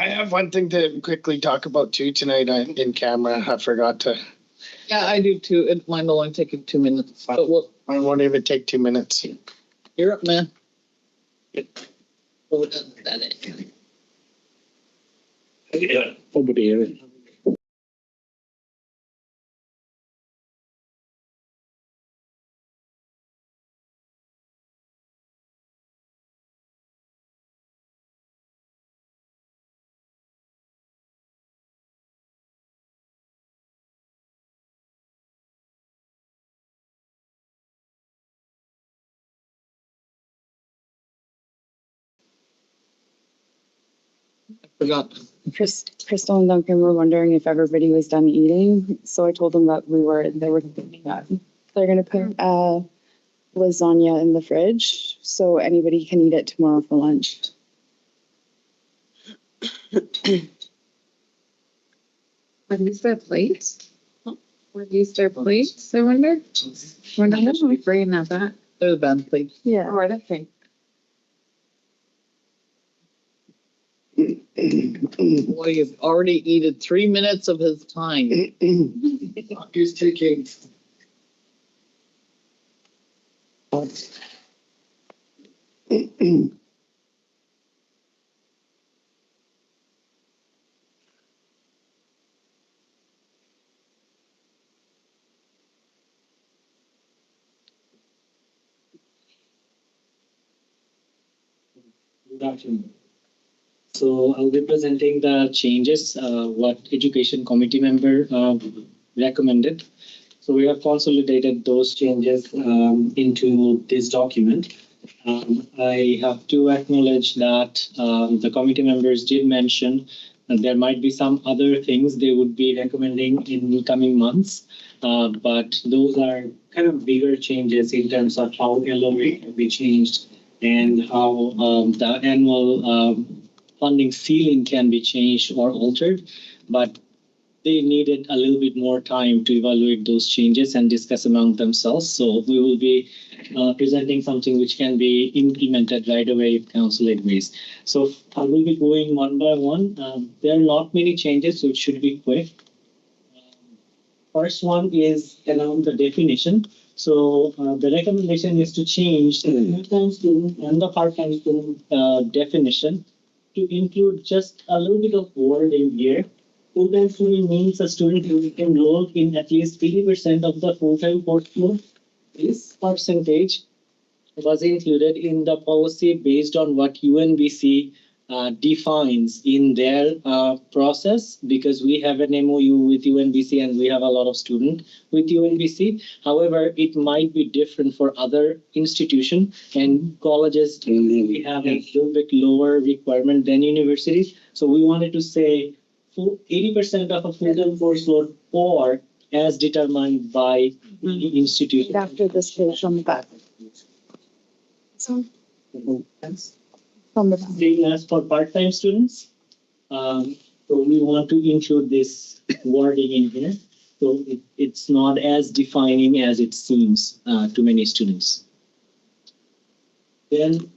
have one thing to quickly talk about too tonight in camera. I forgot to. Yeah, I do too. It might only take 2 minutes, but I won't even take 2 minutes. You're up, man. Oh, that it. Yeah, over there. Forgot. Crystal and Duncan were wondering if everybody was done eating, so I told them that they were done. They're gonna put lasagna in the fridge, so anybody can eat it tomorrow for lunch. Are these their plates? Were these their plates, I wonder? Wonder how we bringing that back? They're the band plates. Yeah. Or the thing. Boy, you've already eaten 3 minutes of his time. He's taking. Good afternoon. So I'll be presenting the changes, what education committee member recommended. So we have consolidated those changes into this document. I have to acknowledge that the committee members did mention that there might be some other things they would be recommending in the coming months. But those are kind of bigger changes in terms of how LOA can be changed and how the annual funding ceiling can be changed or altered, but they needed a little bit more time to evaluate those changes and discuss among themselves. So we will be presenting something which can be implemented right away if council agrees. So I will be going one by one. There are not many changes, so it should be quick. First one is around the definition. So the recommendation is to change the full-time student and the part-time student definition to include just a little bit of word in here. Full-time student means a student who enrolled in at least 80% of the full-time courseload. This percentage was included in the policy based on what UNBC defines in their process, because we have an MOU with UNBC and we have a lot of students with UNBC. However, it might be different for other institutions and colleges. We have a little bit lower requirement than universities. So we wanted to say 80% of a full-time course load or as determined by the institution. After this page on the back. Same as for part-time students. So we want to include this wording in here. So it's not as defining as it seems to many students. Then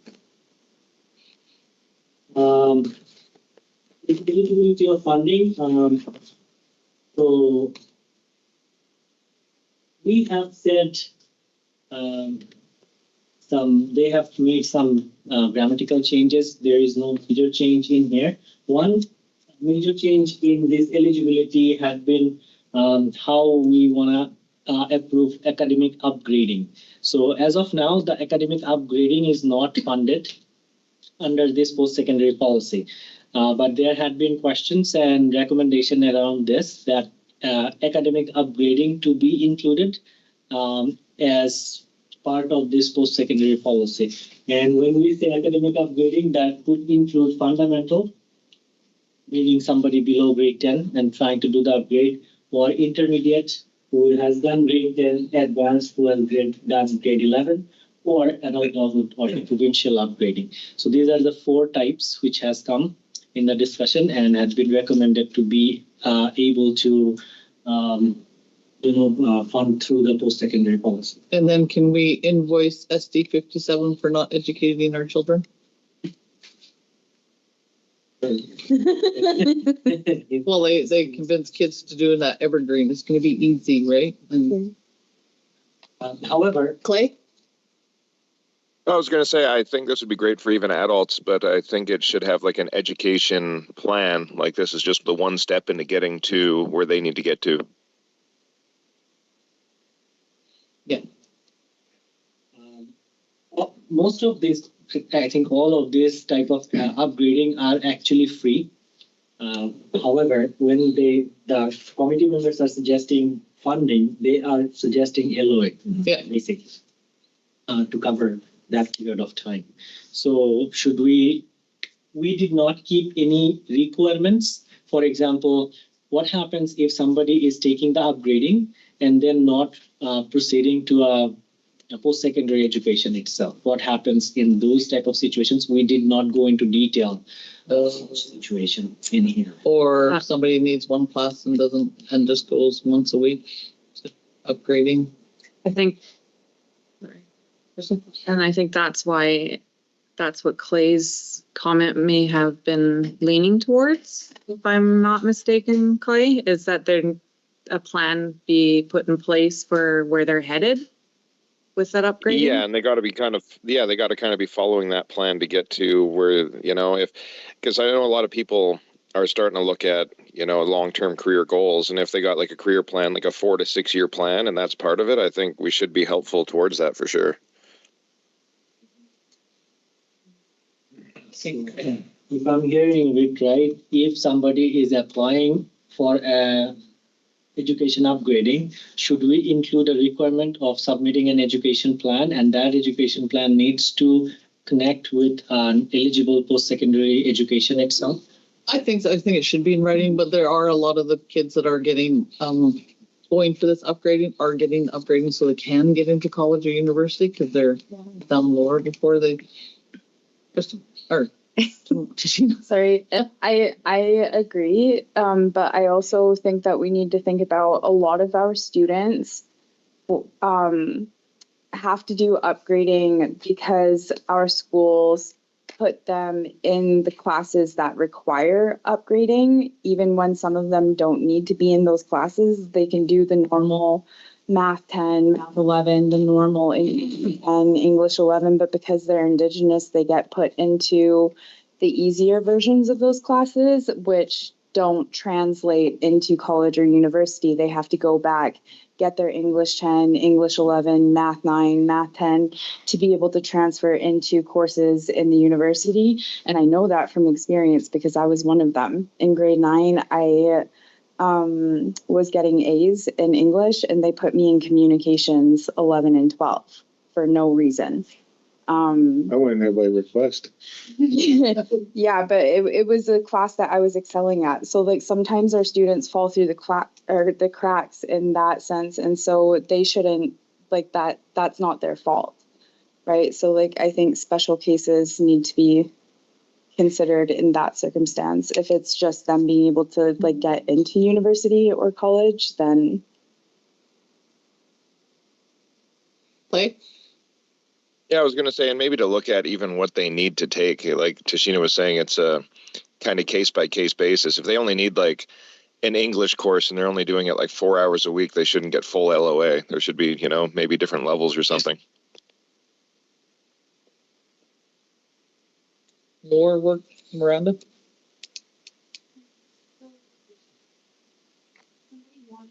eligibility of funding. So we have said they have made some grammatical changes. There is no major change in here. One major change in this eligibility has been how we want to approve academic upgrading. So as of now, the academic upgrading is not funded under this post-secondary policy. But there had been questions and recommendation around this, that academic upgrading to be included as part of this post-secondary policy. And when we say academic upgrading, that could include fundamental, meaning somebody below grade 10 and trying to do the upgrade, or intermediate, who has done grade 10, advanced, who has done grade 11, or adult or provincial upgrading. So these are the 4 types which has come in the discussion and has been recommended to be able to fund through the post-secondary policy. And then can we invoice SD 57 for not educating our children? Well, they convince kids to do that evergreen. It's going to be easy, right? And however, Clay? I was going to say, I think this would be great for even adults, but I think it should have like an education plan. Like this is just the one step into getting to where they need to get to. Yeah. Most of these, I think all of this type of upgrading are actually free. However, when the committee members are suggesting funding, they are suggesting LOA, basically, to cover that period of time. So should we did not keep any requirements. For example, what happens if somebody is taking the upgrading and then not proceeding to a post-secondary education itself? What happens in those type of situations? We did not go into detail situation in here. Or if somebody needs one class and just goes once a week, upgrading. I think, and I think that's what Clay's comment may have been leaning towards, if I'm not mistaken, Clay, is that there a plan be put in place for where they're headed with that upgrade? Yeah, and they got to be kind of be following that plan to get to where, because I know a lot of people are starting to look at, long-term career goals. And if they got like a career plan, like a 4 to 6 year plan, and that's part of it, I think we should be helpful towards that for sure. If I'm hearing it right, if somebody is applying for education upgrading, should we include a requirement of submitting an education plan, and that education plan needs to connect with an eligible post-secondary education itself? I think so. I think it should be in writing, but there are a lot of the kids that are getting going for this upgrading are getting upgrading so they can get into college or university because they're down lower before they. Sorry, I agree, but I also think that we need to think about a lot of our students have to do upgrading because our schools put them in the classes that require upgrading. Even when some of them don't need to be in those classes, they can do the normal Math 10, Math 11, the normal English 10, English 11, but because they're Indigenous, they get put into the easier versions of those classes, which don't translate into college or university. They have to go back get their English 10, English 11, Math 9, Math 10 to be able to transfer into courses in the university. And I know that from experience because I was one of them. In grade 9, I was getting A's in English and they put me in communications 11 and 12 for no reason. I went in there by request. Yeah, but it was a class that I was excelling at. So like sometimes our students fall through the cracks in that sense. And so they shouldn't like that's not their fault. Right. So like I think special cases need to be considered in that circumstance. If it's just them being able to like get into university or college, then Play. Yeah, I was going to say, and maybe to look at even what they need to take. Like Sheena was saying, it's a kind of case by case basis. If they only need like an English course and they're only doing it like 4 hours a week, they shouldn't get full LOA. There should be, maybe different levels or something. More work, Miranda?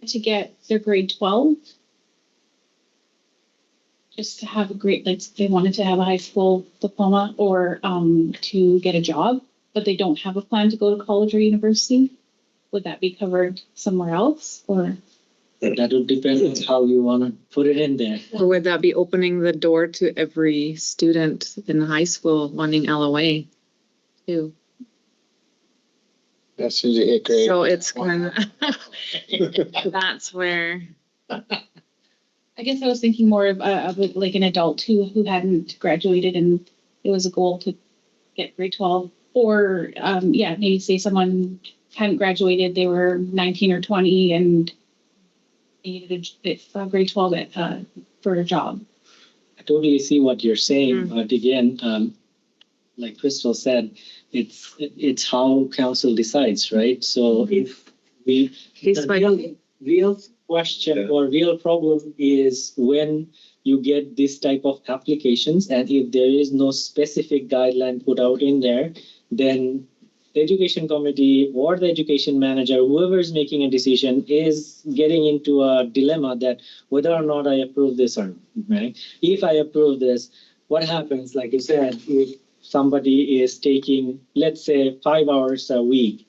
To get their grade 12. Just to have a great, like they wanted to have a high school diploma or to get a job, but they don't have a plan to go to college or university. Would that be covered somewhere else or? That would depend on how you want to put it in there. Or would that be opening the door to every student in high school wanting LOA too? That's in the 8th grade. So it's kind of, that's where. I guess I was thinking more of like an adult who hadn't graduated and it was a goal to get grade 12 or maybe say someone hadn't graduated, they were 19 or 20 and needed a grade 12 for a job. I totally see what you're saying, but again, like Crystal said, it's how council decides, right? So if we real question or real problem is when you get this type of applications, and if there is no specific guideline put out in there, then the education committee or the education manager, whoever is making a decision, is getting into a dilemma that whether or not I approve this or not, right? If I approve this, what happens? Like you said, if somebody is taking, let's say, 5 hours a week,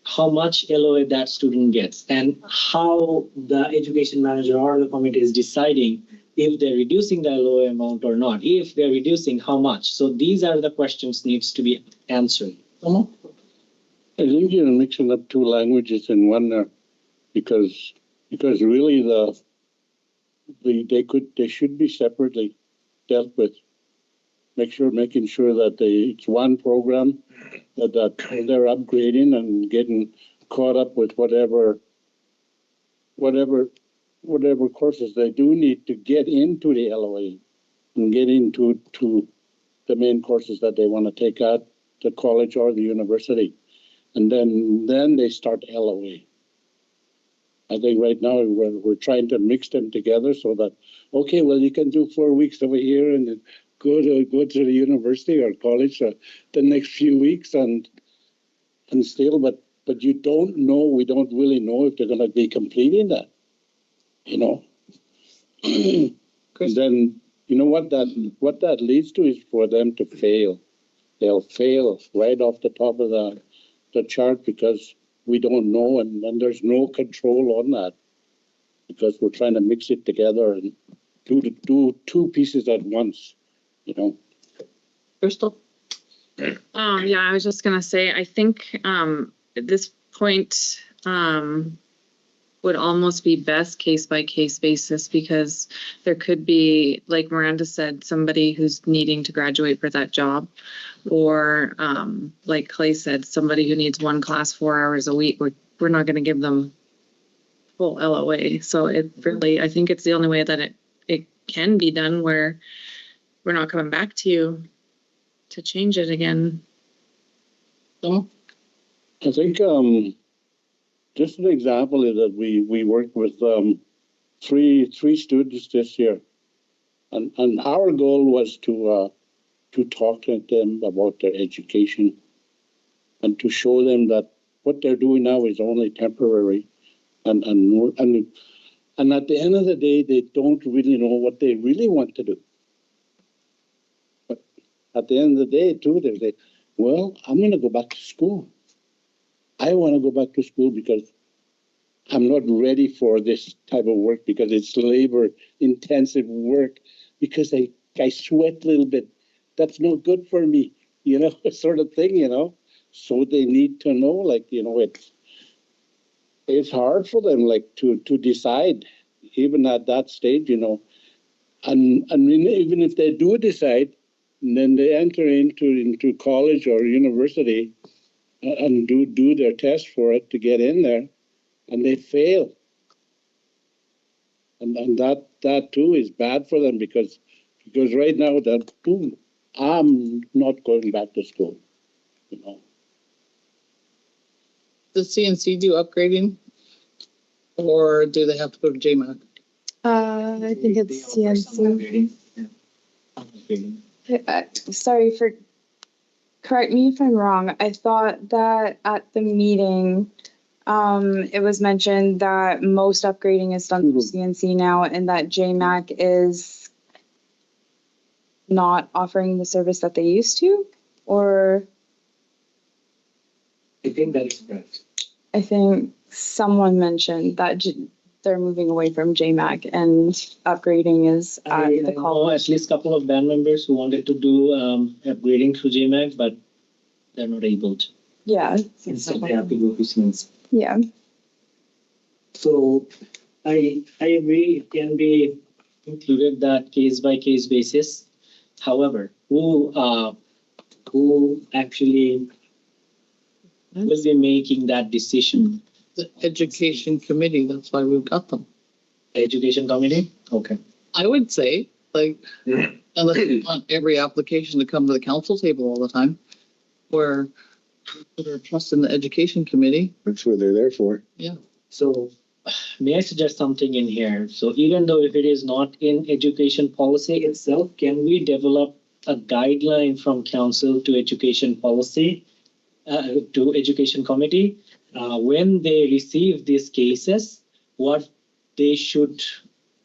how much LOA that student gets and how the education manager or the committee is deciding if they're reducing the LOA amount or not. If they're reducing, how much? So these are the questions needs to be answered. I think you're mixing up two languages in one there because really they should be separately dealt with. Making sure that it's one program that they're upgrading and getting caught up with whatever courses they do need to get into the LOA and get into the main courses that they want to take at the college or the university. And then they start LOA. I think right now we're trying to mix them together so that, okay, well, you can do 4 weeks over here and then go to the university or college the next few weeks and still, but you don't know, we don't really know if they're going to be completing that, And then, what that leads to is for them to fail. They'll fail right off the top of the chart because we don't know and there's no control on that because we're trying to mix it together and do two pieces at once. Crystal? Yeah, I was just gonna say, I think at this point would almost be best case by case basis because there could be, like Miranda said, somebody who's needing to graduate for that job, or like Clay said, somebody who needs one class 4 hours a week. We're not going to give them full LOA. So it really, I think it's the only way that it can be done where we're not coming back to you to change it again. I think just an example is that we worked with three students this year, and our goal was to talk to them about their education and to show them that what they're doing now is only temporary, and And at the end of the day, they don't really know what they really want to do. But at the end of the day, too, they say, well, I'm going to go back to school. I want to go back to school because I'm not ready for this type of work because it's labor-intensive work, because I sweat a little bit. That's not good for me, sort of thing, So they need to know, like, it's hard for them, like, to decide, even at that stage, And even if they do decide, then they enter into college or university and do their test for it to get in there, and they fail. And that too is bad for them because right now that boom, I'm not going back to school, Does CNC do upgrading? Or do they have to go to JMAC? I think it's CNC. Sorry correct me if I'm wrong. I thought that at the meeting, it was mentioned that most upgrading is done through CNC now and that JMAC is not offering the service that they used to, or? I think that is correct. I think someone mentioned that they're moving away from JMAC and upgrading is at the college. At least a couple of band members who wanted to do upgrading through JMAC, but they're not able to. Yeah. Instead, they have to go to CNC. Yeah. So I agree it can be included that case by case basis. However, who actually will be making that decision? The education committee, that's why we've got them. Education committee? Okay. I would say, unless you want every application to come to the council table all the time, where we put our trust in the education committee. That's what they're there for. Yeah. So may I suggest something in here? So even though if it is not in education policy itself, can we develop a guideline from council to education policy, to education committee, when they receive these cases, what they should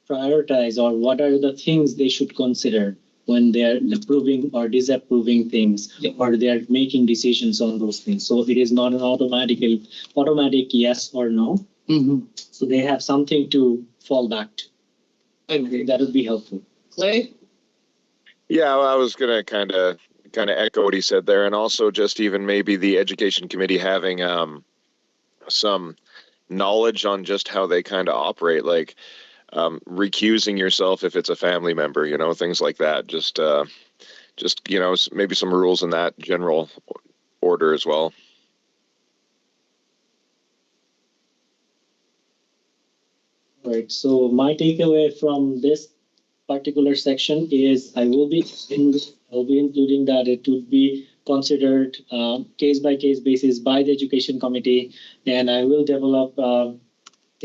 prioritize or what are the things they should consider when they're approving or disapproving things, or they're making decisions on those things. So it is not an automatic yes or no. Mm-hmm. So they have something to fall back to. I think that would be helpful. Clay? Yeah, well, I was gonna kind of echo what he said there, and also just even maybe the education committee having some knowledge on just how they kind of operate, like recusing yourself if it's a family member, things like that. Just maybe some rules in that general order as well. All right. So my takeaway from this particular section is I will be including that it would be considered case by case basis by the education committee, and I will develop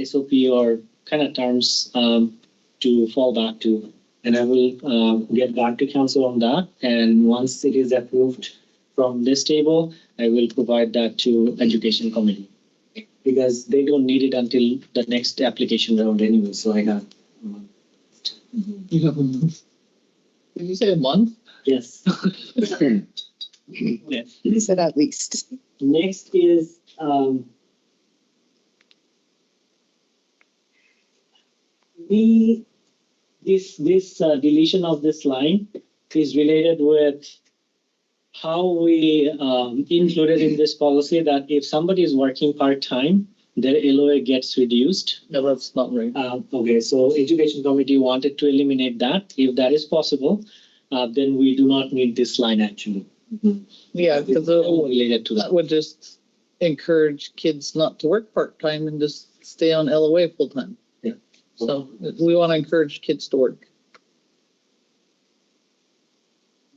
SOP or kind of terms to fall back to, and I will get back to council on that. And once it is approved from this table, I will provide that to education committee because they don't need it until the next application round anyway. So I got. You have a month. Did you say a month? Yes. Yeah. You said at least. Next is this deletion of this line is related with how we included in this policy that if somebody is working part-time, their LOA gets reduced. No, that's not right. Okay, so education committee wanted to eliminate that. If that is possible, then we do not need this line actually. Mm-hmm. Yeah, because related to that would just encourage kids not to work part-time and just stay on LOA full-time. Yeah. So we want to encourage kids to work.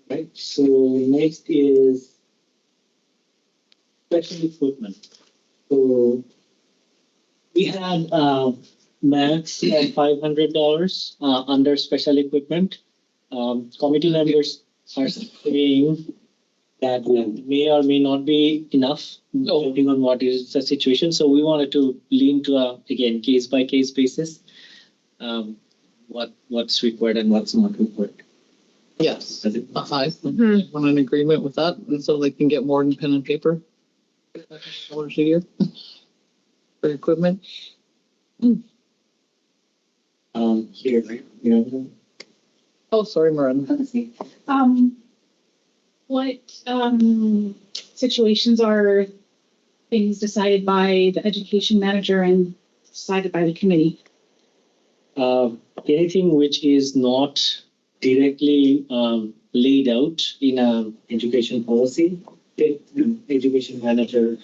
Right. So next is special equipment. So we had max of $500 under special equipment. Committee members are saying that may or may not be enough depending on what is the situation. So we wanted to lean to again case by case basis. what's required and what's not required. Yes. Does it? I'm in agreement with that, and so they can get more than pen and paper. $500 a year for equipment. Here, you know. Oh, sorry, Miranda. What situations are things decided by the education manager and decided by the committee? Anything which is not directly laid out in a education policy, the education manager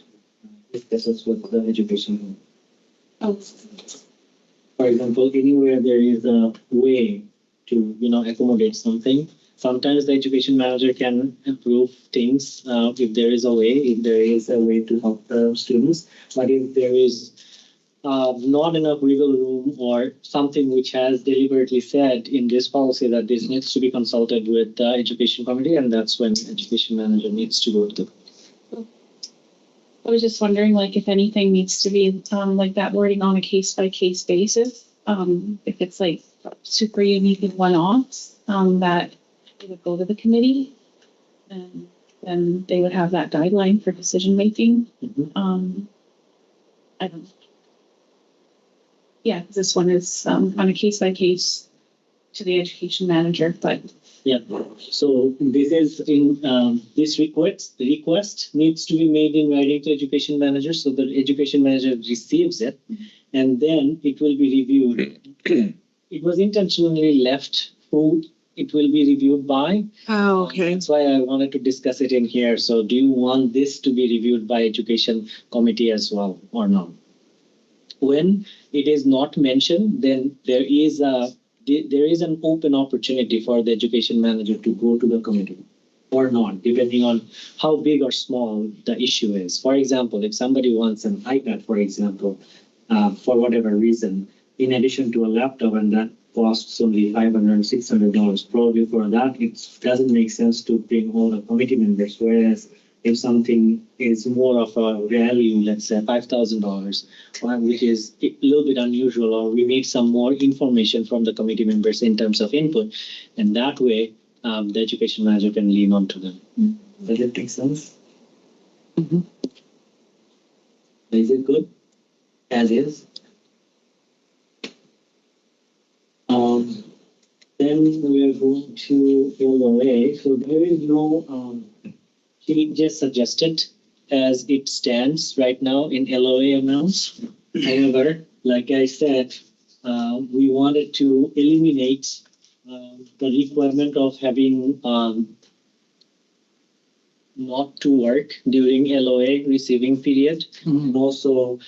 discusses with the education. Oh. For example, anywhere there is a way to, accommodate something, sometimes the education manager can approve things if there is a way to help the students. But if there is not enough wiggle room or something which has deliberately said in this policy that this needs to be consulted with the education committee, and that's when the education manager needs to go to the. I was just wondering, if anything needs to be like that wording on a case by case basis. If it's super unique and one-offs, that it would go to the committee, and then they would have that guideline for decision making. I don't know. Yeah, this one is on a case by case to the education manager, but. Yeah, so this is in this request needs to be made in writing to education manager, so the education manager receives it, and then it will be reviewed. It was intentionally left who it will be reviewed by. Oh, okay. That's why I wanted to discuss it in here. So do you want this to be reviewed by education committee as well or not? When it is not mentioned, then there is an open opportunity for the education manager to go to the committee or not, depending on how big or small the issue is. For example, if somebody wants an iPad, for example, for whatever reason, in addition to a laptop, and that costs only $500, $600, probably for that, it doesn't make sense to bring all the committee members. Whereas if something is more of a value, let's say $5,000, which is a little bit unusual, or we need some more information from the committee members in terms of input, and that way the education manager can lean on to them. Does it make sense? Is it good as is? Then we are going to LOA. So there is no changes suggested as it stands right now in LOA amounts. However, like I said, we wanted to eliminate the requirement of having not to work during LOA receiving period, and also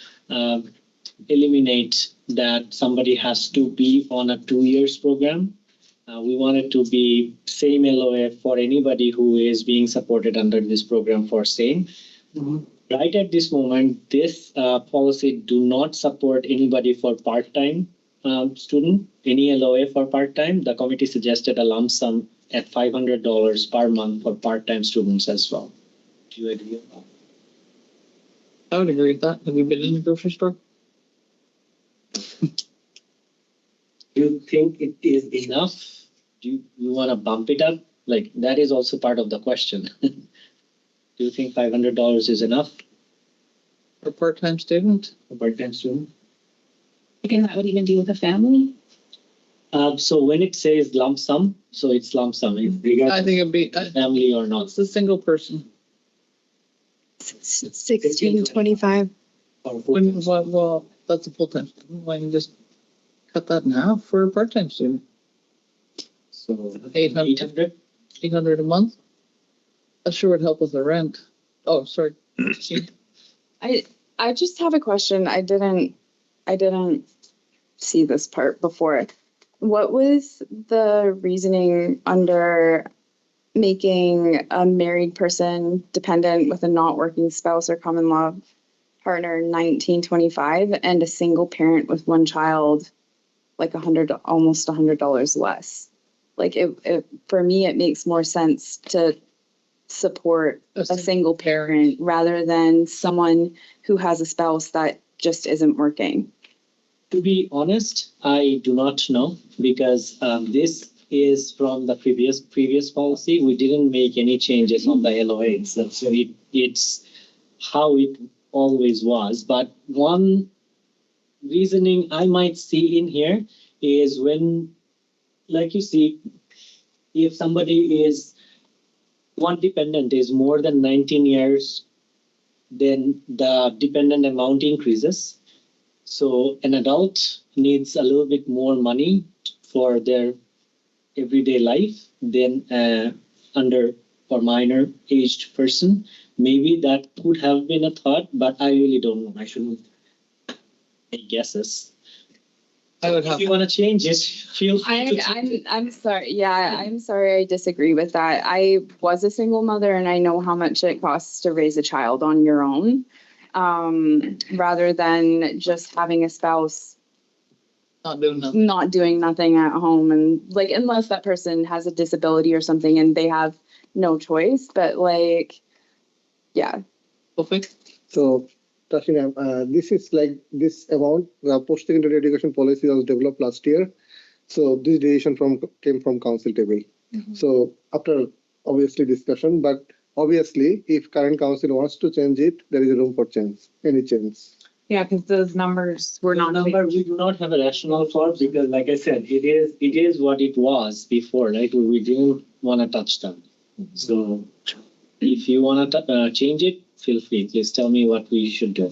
eliminate that somebody has to be on a 2 years program. We want it to be same LOA for anybody who is being supported under this program for same. Right at this moment, this policy do not support anybody for part-time student, any LOA for part-time. The committee suggested a lump sum at $500 per month for part-time students as well. Do you agree with that? I would agree with that. Have you been in the grocery store? Do you think it is enough? Do you want to bump it up? That is also part of the question. Do you think $500 is enough? For a part-time student? A part-time student? Again, that would even be with a family? So when it says lump sum, so it's lump sum. I think it'd be family or not. It's a single person. 1625. Well, that's a full-time student. Why don't you just cut that in half for a part-time student? So 800 a month? That sure would help with the rent. Oh, sorry. I just have a question. I didn't see this part before. What was the reasoning under making a married person dependent with a not working spouse or common law partner 1925 and a single parent with one child almost $100 less? For me, it makes more sense to support a single parent rather than someone who has a spouse that just isn't working. To be honest, I do not know because this is from the previous policy. We didn't make any changes on the LOA itself, so it's how it always was. But one reasoning I might see in here is when, like you see, if somebody is one dependent is more than 19 years, then the dependent amount increases. So an adult needs a little bit more money for their everyday life than under or minor aged person. Maybe that could have been a thought, but I really don't know. I shouldn't make guesses. I would have. If you want to change it, feel free to I'm sorry. Yeah, I'm sorry. I disagree with that. I was a single mother and I know how much it costs to raise a child on your own, rather than just having a spouse Not doing nothing. not doing nothing at home. And like, unless that person has a disability or something and they have no choice, but like, yeah. Okay. So, Tashina, this is like this amount, the post-secondary education policy was developed last year. So this decision came from council table. So after obviously discussion, but obviously if current council wants to change it, there is a room for change, any change. Yeah, because those numbers were not. We do not have a rationale for because, like I said, it is what it was before, right? We didn't want to touch them. So if you want to change it, feel free. Please tell me what we should do.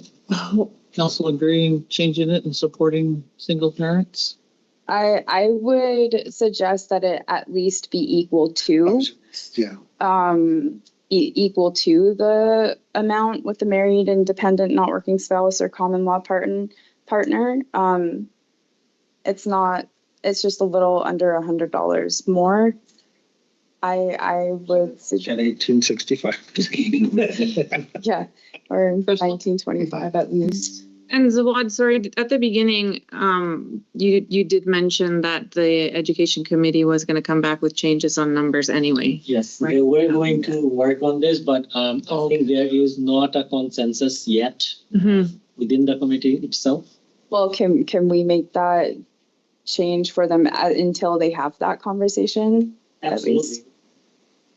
Council agreeing, changing it and supporting single parents? I would suggest that it at least be equal to, Yeah. equal to the amount with the married and dependent not working spouse or common law partner. It's just a little under $100 more. I would suggest. 1865. Yeah, or 1925 at least. And Zawad, sorry, at the beginning, you did mention that the education committee was going to come back with changes on numbers anyway. Yes, right. We're going to work on this, but I think there is not a consensus yet within the committee itself. Well, can we make that change for them until they have that conversation? Absolutely. At least.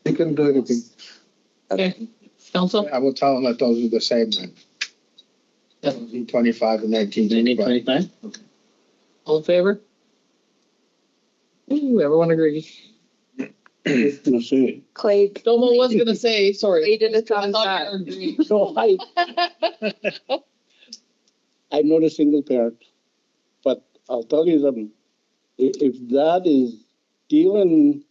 You can do anything. Okay. Council? I will tell them that those are the same then. 1725 and 1925. Okay. All in favor? Ooh, everyone agrees. Clay. Domo was gonna say, sorry. Clay did a thumbs I thought up. you were agreeing. So I'm not a single parent, but I'll tell you something. If that is dealing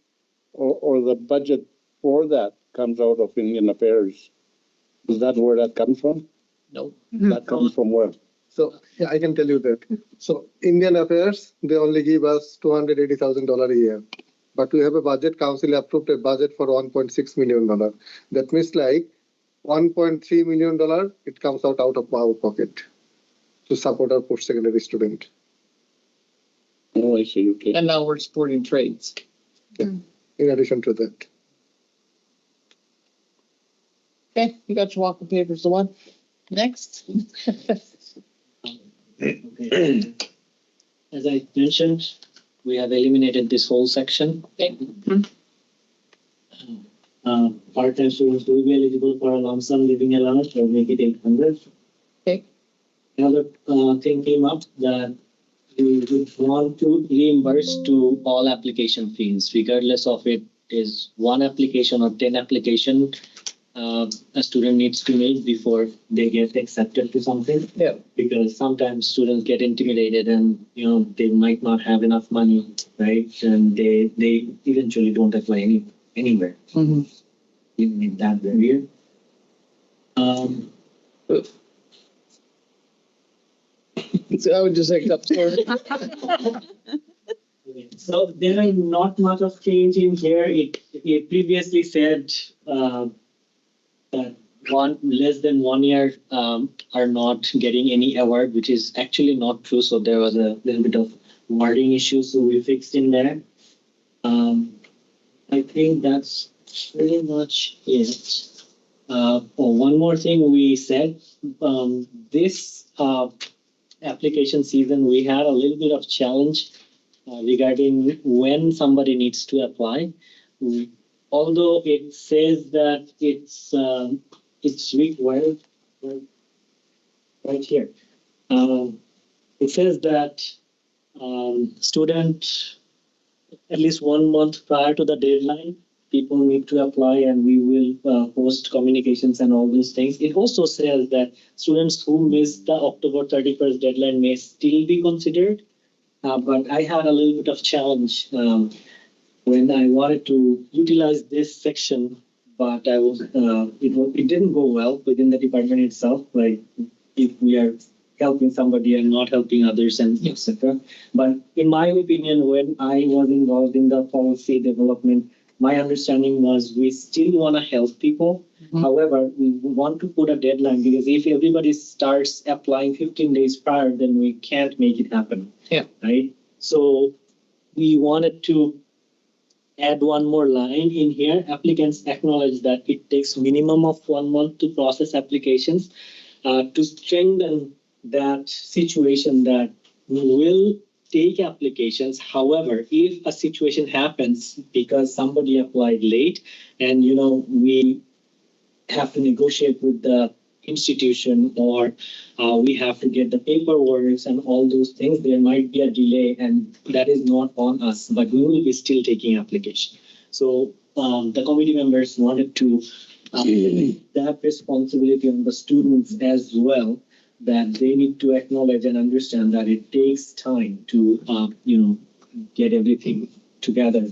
or the budget for that comes out of Indian Affairs, is that where that comes from? No. That comes from where? So yeah, I can tell you that. So Indian Affairs, they only give us $280,000 a year. But we have a budget, council approved a budget for $1.6 million. That means like $1.3 million, it comes out of our pocket to support our post-secondary student. Oh, I see, okay. And now we're supporting trades. Yeah. In addition to that. Okay, you got your walking papers, the one. Next. Okay. As I mentioned, we have eliminated this whole section. Okay. Part-time students will be eligible for a lump sum living allowance or make it 800. Okay. Another thing came up that we would want to reimburse to all application fees, regardless of it is one application or 10 application. A student needs to make before they get accepted to something. Yeah. Because sometimes students get intimidated and, they might not have enough money, right? And they eventually don't apply anywhere. Mm-hmm. You need that barrier. So I would just accept. So there is not much of change in here. It previously said that less than 1 year are not getting any award, which is actually not true. So there was a little bit of wording issue, so we fixed in there. I think that's pretty much it. One more thing we said, this application season, we had a little bit of challenge regarding when somebody needs to apply. Although it says that it's required right here. It says that student at least 1 month prior to the deadline, people need to apply, and we will post communications and all those things. It also says that students who miss the October 31st deadline may still be considered. But I had a little bit of challenge when I wanted to utilize this section, but it didn't go well within the department itself. Like if we are helping somebody and not helping others, and etc. But in my opinion, when I was involved in the policy development, my understanding was we still want to help people. Mm-hmm. However, we want to put a deadline, because if everybody starts applying 15 days prior, then we can't make it happen. Yeah. Right. So we wanted to add one more line in here. Applicants acknowledge that it takes minimum of 1 month to process applications, to strengthen that situation that we will take applications. However, if a situation happens because somebody applied late and, we have to negotiate with the institution, or we have to get the paperwork and all those things, there might be a delay, and that is not on us, but we will be still taking application. So the committee members wanted to that responsibility on the students as well, that they need to acknowledge and understand that it takes time to, get everything together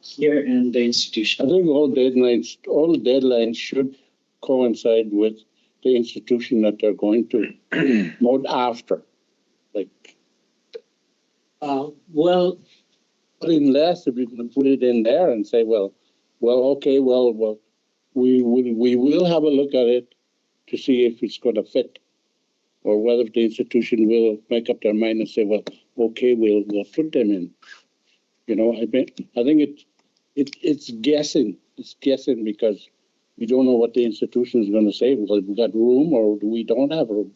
here and the institution. I think all deadlines should coincide with the institution that they're going to, not after. Well, unless if you can put it in there and say, okay, we will have a look at it to see if it's going to fit, or whether the institution will make up their mind and say, okay, we'll put them in. I think it's guessing. It's guessing because we don't know what the institution is going to say. Well, we got room or we don't have room.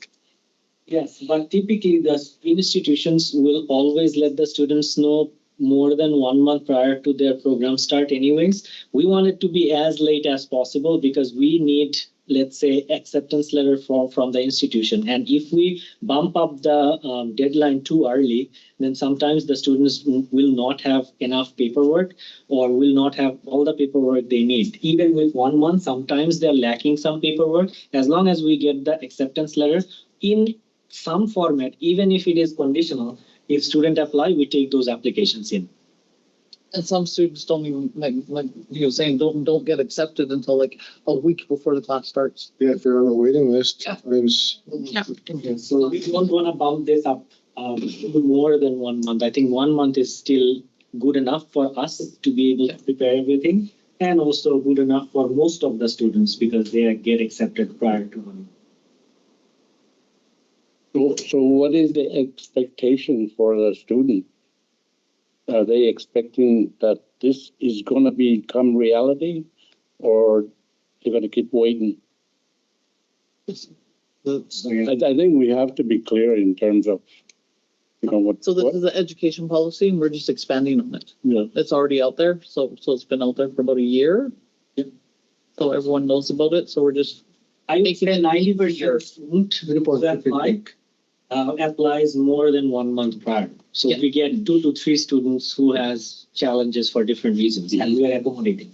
Yes, but typically the institutions will always let the students know more than 1 month prior to their program start anyways. We want it to be as late as possible because we need, let's say, acceptance letter from the institution. And if we bump up the deadline too early, then sometimes the students will not have enough paperwork or will not have all the paperwork they need. Even with 1 month, sometimes they're lacking some paperwork. As long as we get the acceptance letter in some format, even if it is conditional, if student apply, we take those applications in. And some students don't even like you were saying don't get accepted until like a week before the class starts. Yeah, if you're on a waiting list. Yeah. Okay, so we don't want to bump this up more than 1 month. I think 1 month is still good enough for us to be able to prepare everything, and also good enough for most of the students because they get accepted prior to 1 month. So what is the expectation for the student? Are they expecting that this is going to become reality, or they're going to keep waiting? I think we have to be clear in terms of, what. So this is the education policy, and we're just expanding on it. Yeah. It's already out there, so it's been out there for about a year. Yeah. So everyone knows about it. So we're just. I would say 90% student applies more than 1 month prior. So we get 2 to 3 students who has challenges for different reasons, and we are accommodating.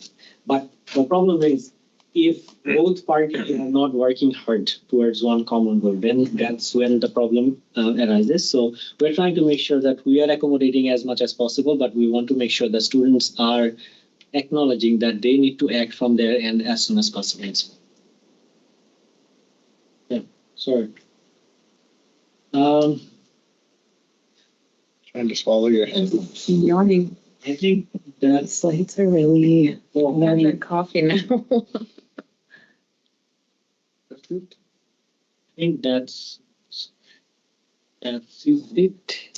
But the problem is, if both parties are not working hard towards one common goal, then that's when the problem arises. So we're trying to make sure that we are accommodating as much as possible, but we want to make sure the students are acknowledging that they need to act from their end as soon as possible. Yeah, sorry. Trying to swallow your head. Yawning. I think that Slides are really having coffee now. I think that's it.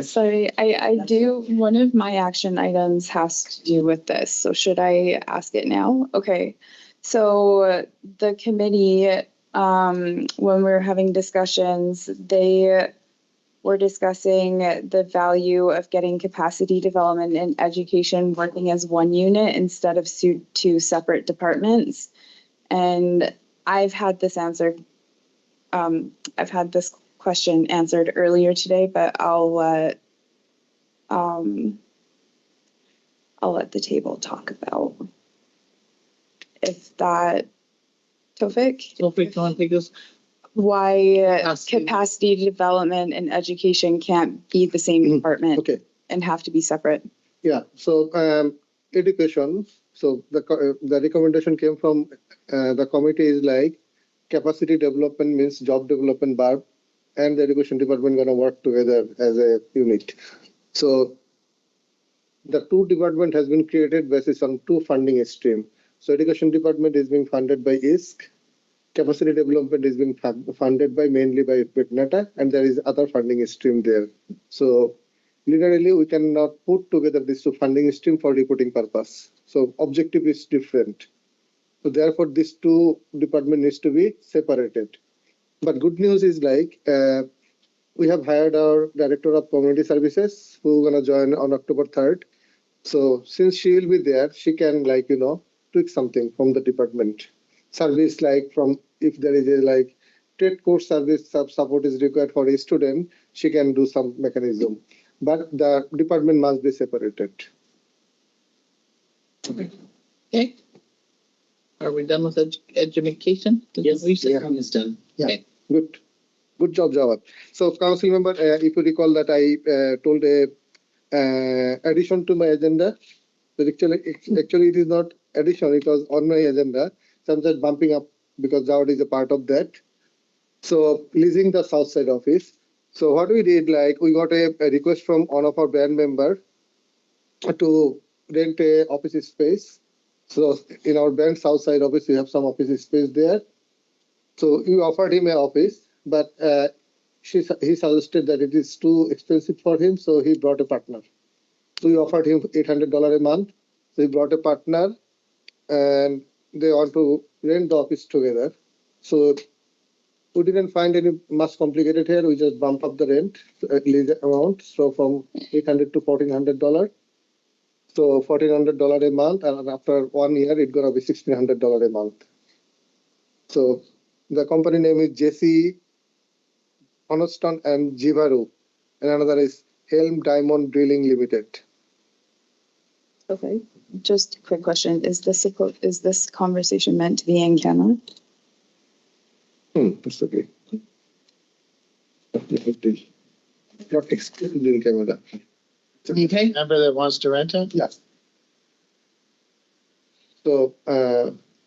So I do, one of my action items has to do with this. So should I ask it now? Okay. So the committee, when we were having discussions, they we're discussing the value of getting capacity development and education working as one unit instead of two separate departments. And I've had this question answered earlier today, but I'll let the table talk about if that, Tofik, So if we can take this, why capacity development and education can't be the same department Okay. and have to be separate. Yeah, so education, so the recommendation came from the committee is like capacity development means job development bar and the education department gonna work together as a unit. So the two department has been created based on two funding stream. So education department is being funded by ISC, capacity development is being funded by mainly by PETNATA, and there is other funding stream there. So literally we cannot put together these two funding stream for reporting purpose. So objective is different. So therefore these two department needs to be separated. But good news is like we have hired our director of community services who gonna join on October 3rd. So since she will be there, she can like, tweak something from the department. Service like from, if there is a like trade course service support is required for a student, she can do some mechanism. But the department must be separated. okay. Are we done with education? Yes, Yeah. is done. Yeah, Okay. good job, Zawad. So council member, if you recall that I told a addition to my agenda. So actually it is not addition, it was on my agenda. So I'm just bumping up because Zawad is a part of that. So leasing the south side office. So what we did, like we got a request from one of our band member to rent a office space. So in our band south side office, we have some office space there. So we offered him an office, but he suggested that it is too expensive for him, so he brought a partner. So we offered him $800 a month. So he brought a partner, and they want to rent the office together. So we didn't find any much complicated here. We just bump up the rent lease amount, so from $800 to $1,400. So $1,400 a month, and after 1 year, it's gonna be $1,600 a month. So the company name is JC Honeston and Jivaru, and another is Helm Diamond Drilling Limited. Okay, just a quick question. Is this conversation meant to be in camera? That's okay. Not exclusively in Canada. Okay. Member that wants to rent it? Yes. So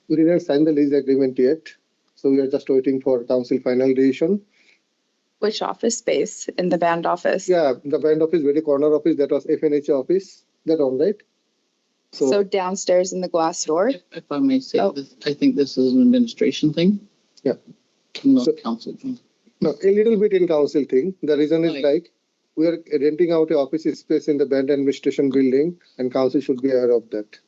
we didn't sign the lease agreement yet. So we are just waiting for council final decision. Which office space? In the band office? Yeah, the band office, very corner office, that was FNH office, that one, right? So downstairs in the glass door? If I may say this, I think this is an administration thing. Yeah. Not So- council thing. No, a little bit in council thing. The reason is Right. like, we are renting out a office space in the band administration building, and council should be aware of that.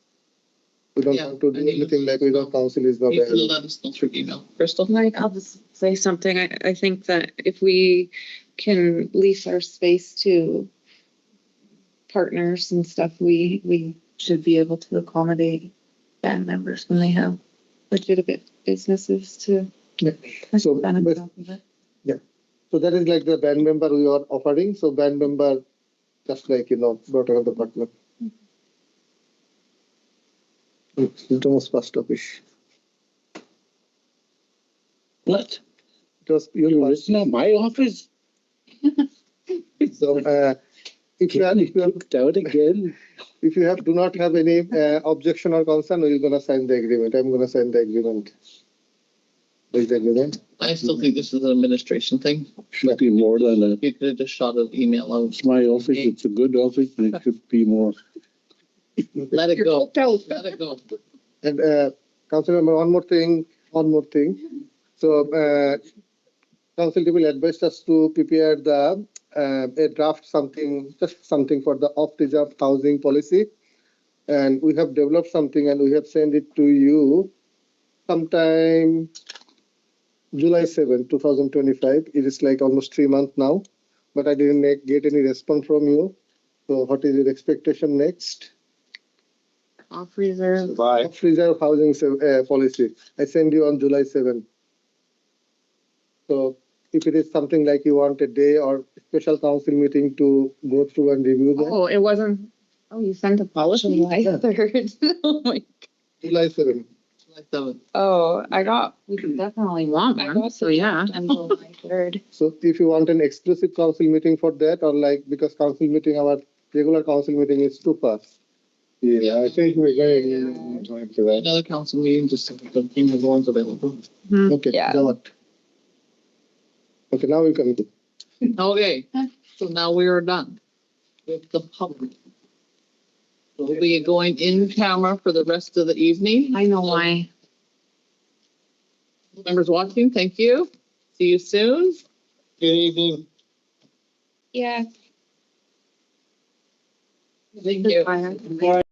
We don't Yeah, want to do and you- anything like without council is not You aware can of. let us know through email. Crystal? Like, I'll just say something. I think that if we can lease our space to partners and stuff, we should be able to accommodate band members when they have legitimate businesses to Yeah. So, benefit but- off of it. So that is like the band member we are offering. So band member, just like, brought another partner. It's the most first office. What? It was your You first. listen to my office? So if you have, Kicked out again? if you do not have any objection or concern, we're gonna sign the agreement. I'm gonna sign the agreement. Is the agreement? I still think this is an administration thing. Should be more than that. You could have just shot an email out. It's my office, it's a good office, and it should be more. Let it go. Let it go. And council member, one more thing. So council will advise us to prepare the a draft just something for the off-reserve housing policy. And we have developed something and we have sent it to you sometime July 7, 2025. It is like almost 3 months now. but I didn't get any response from you. So what is your expectation next? Off reserve. Bye. Off reserve housing policy. I send you on July 7th. So if it is something like you want a day or special council meeting to go through and review that. Oh, it wasn't, oh, you sent a policy July 3rd. Oh my, July 7th. July 7th. Oh, I got, we could definitely want I one, got so yeah. on July 3rd. So if you want an exclusive council meeting for that, or like, because council meeting, our regular council meeting is too fast. Yeah, I think we're going to time for that. Another council meeting, just so the team of ones available. Okay, Yeah. Zawad. Okay, now we can do. Okay, so now we are done with the public. We'll be going in camera for the rest of the evening. I know why. Members watching, thank you. See you soon. Good evening. Yeah. Thank you. Bye.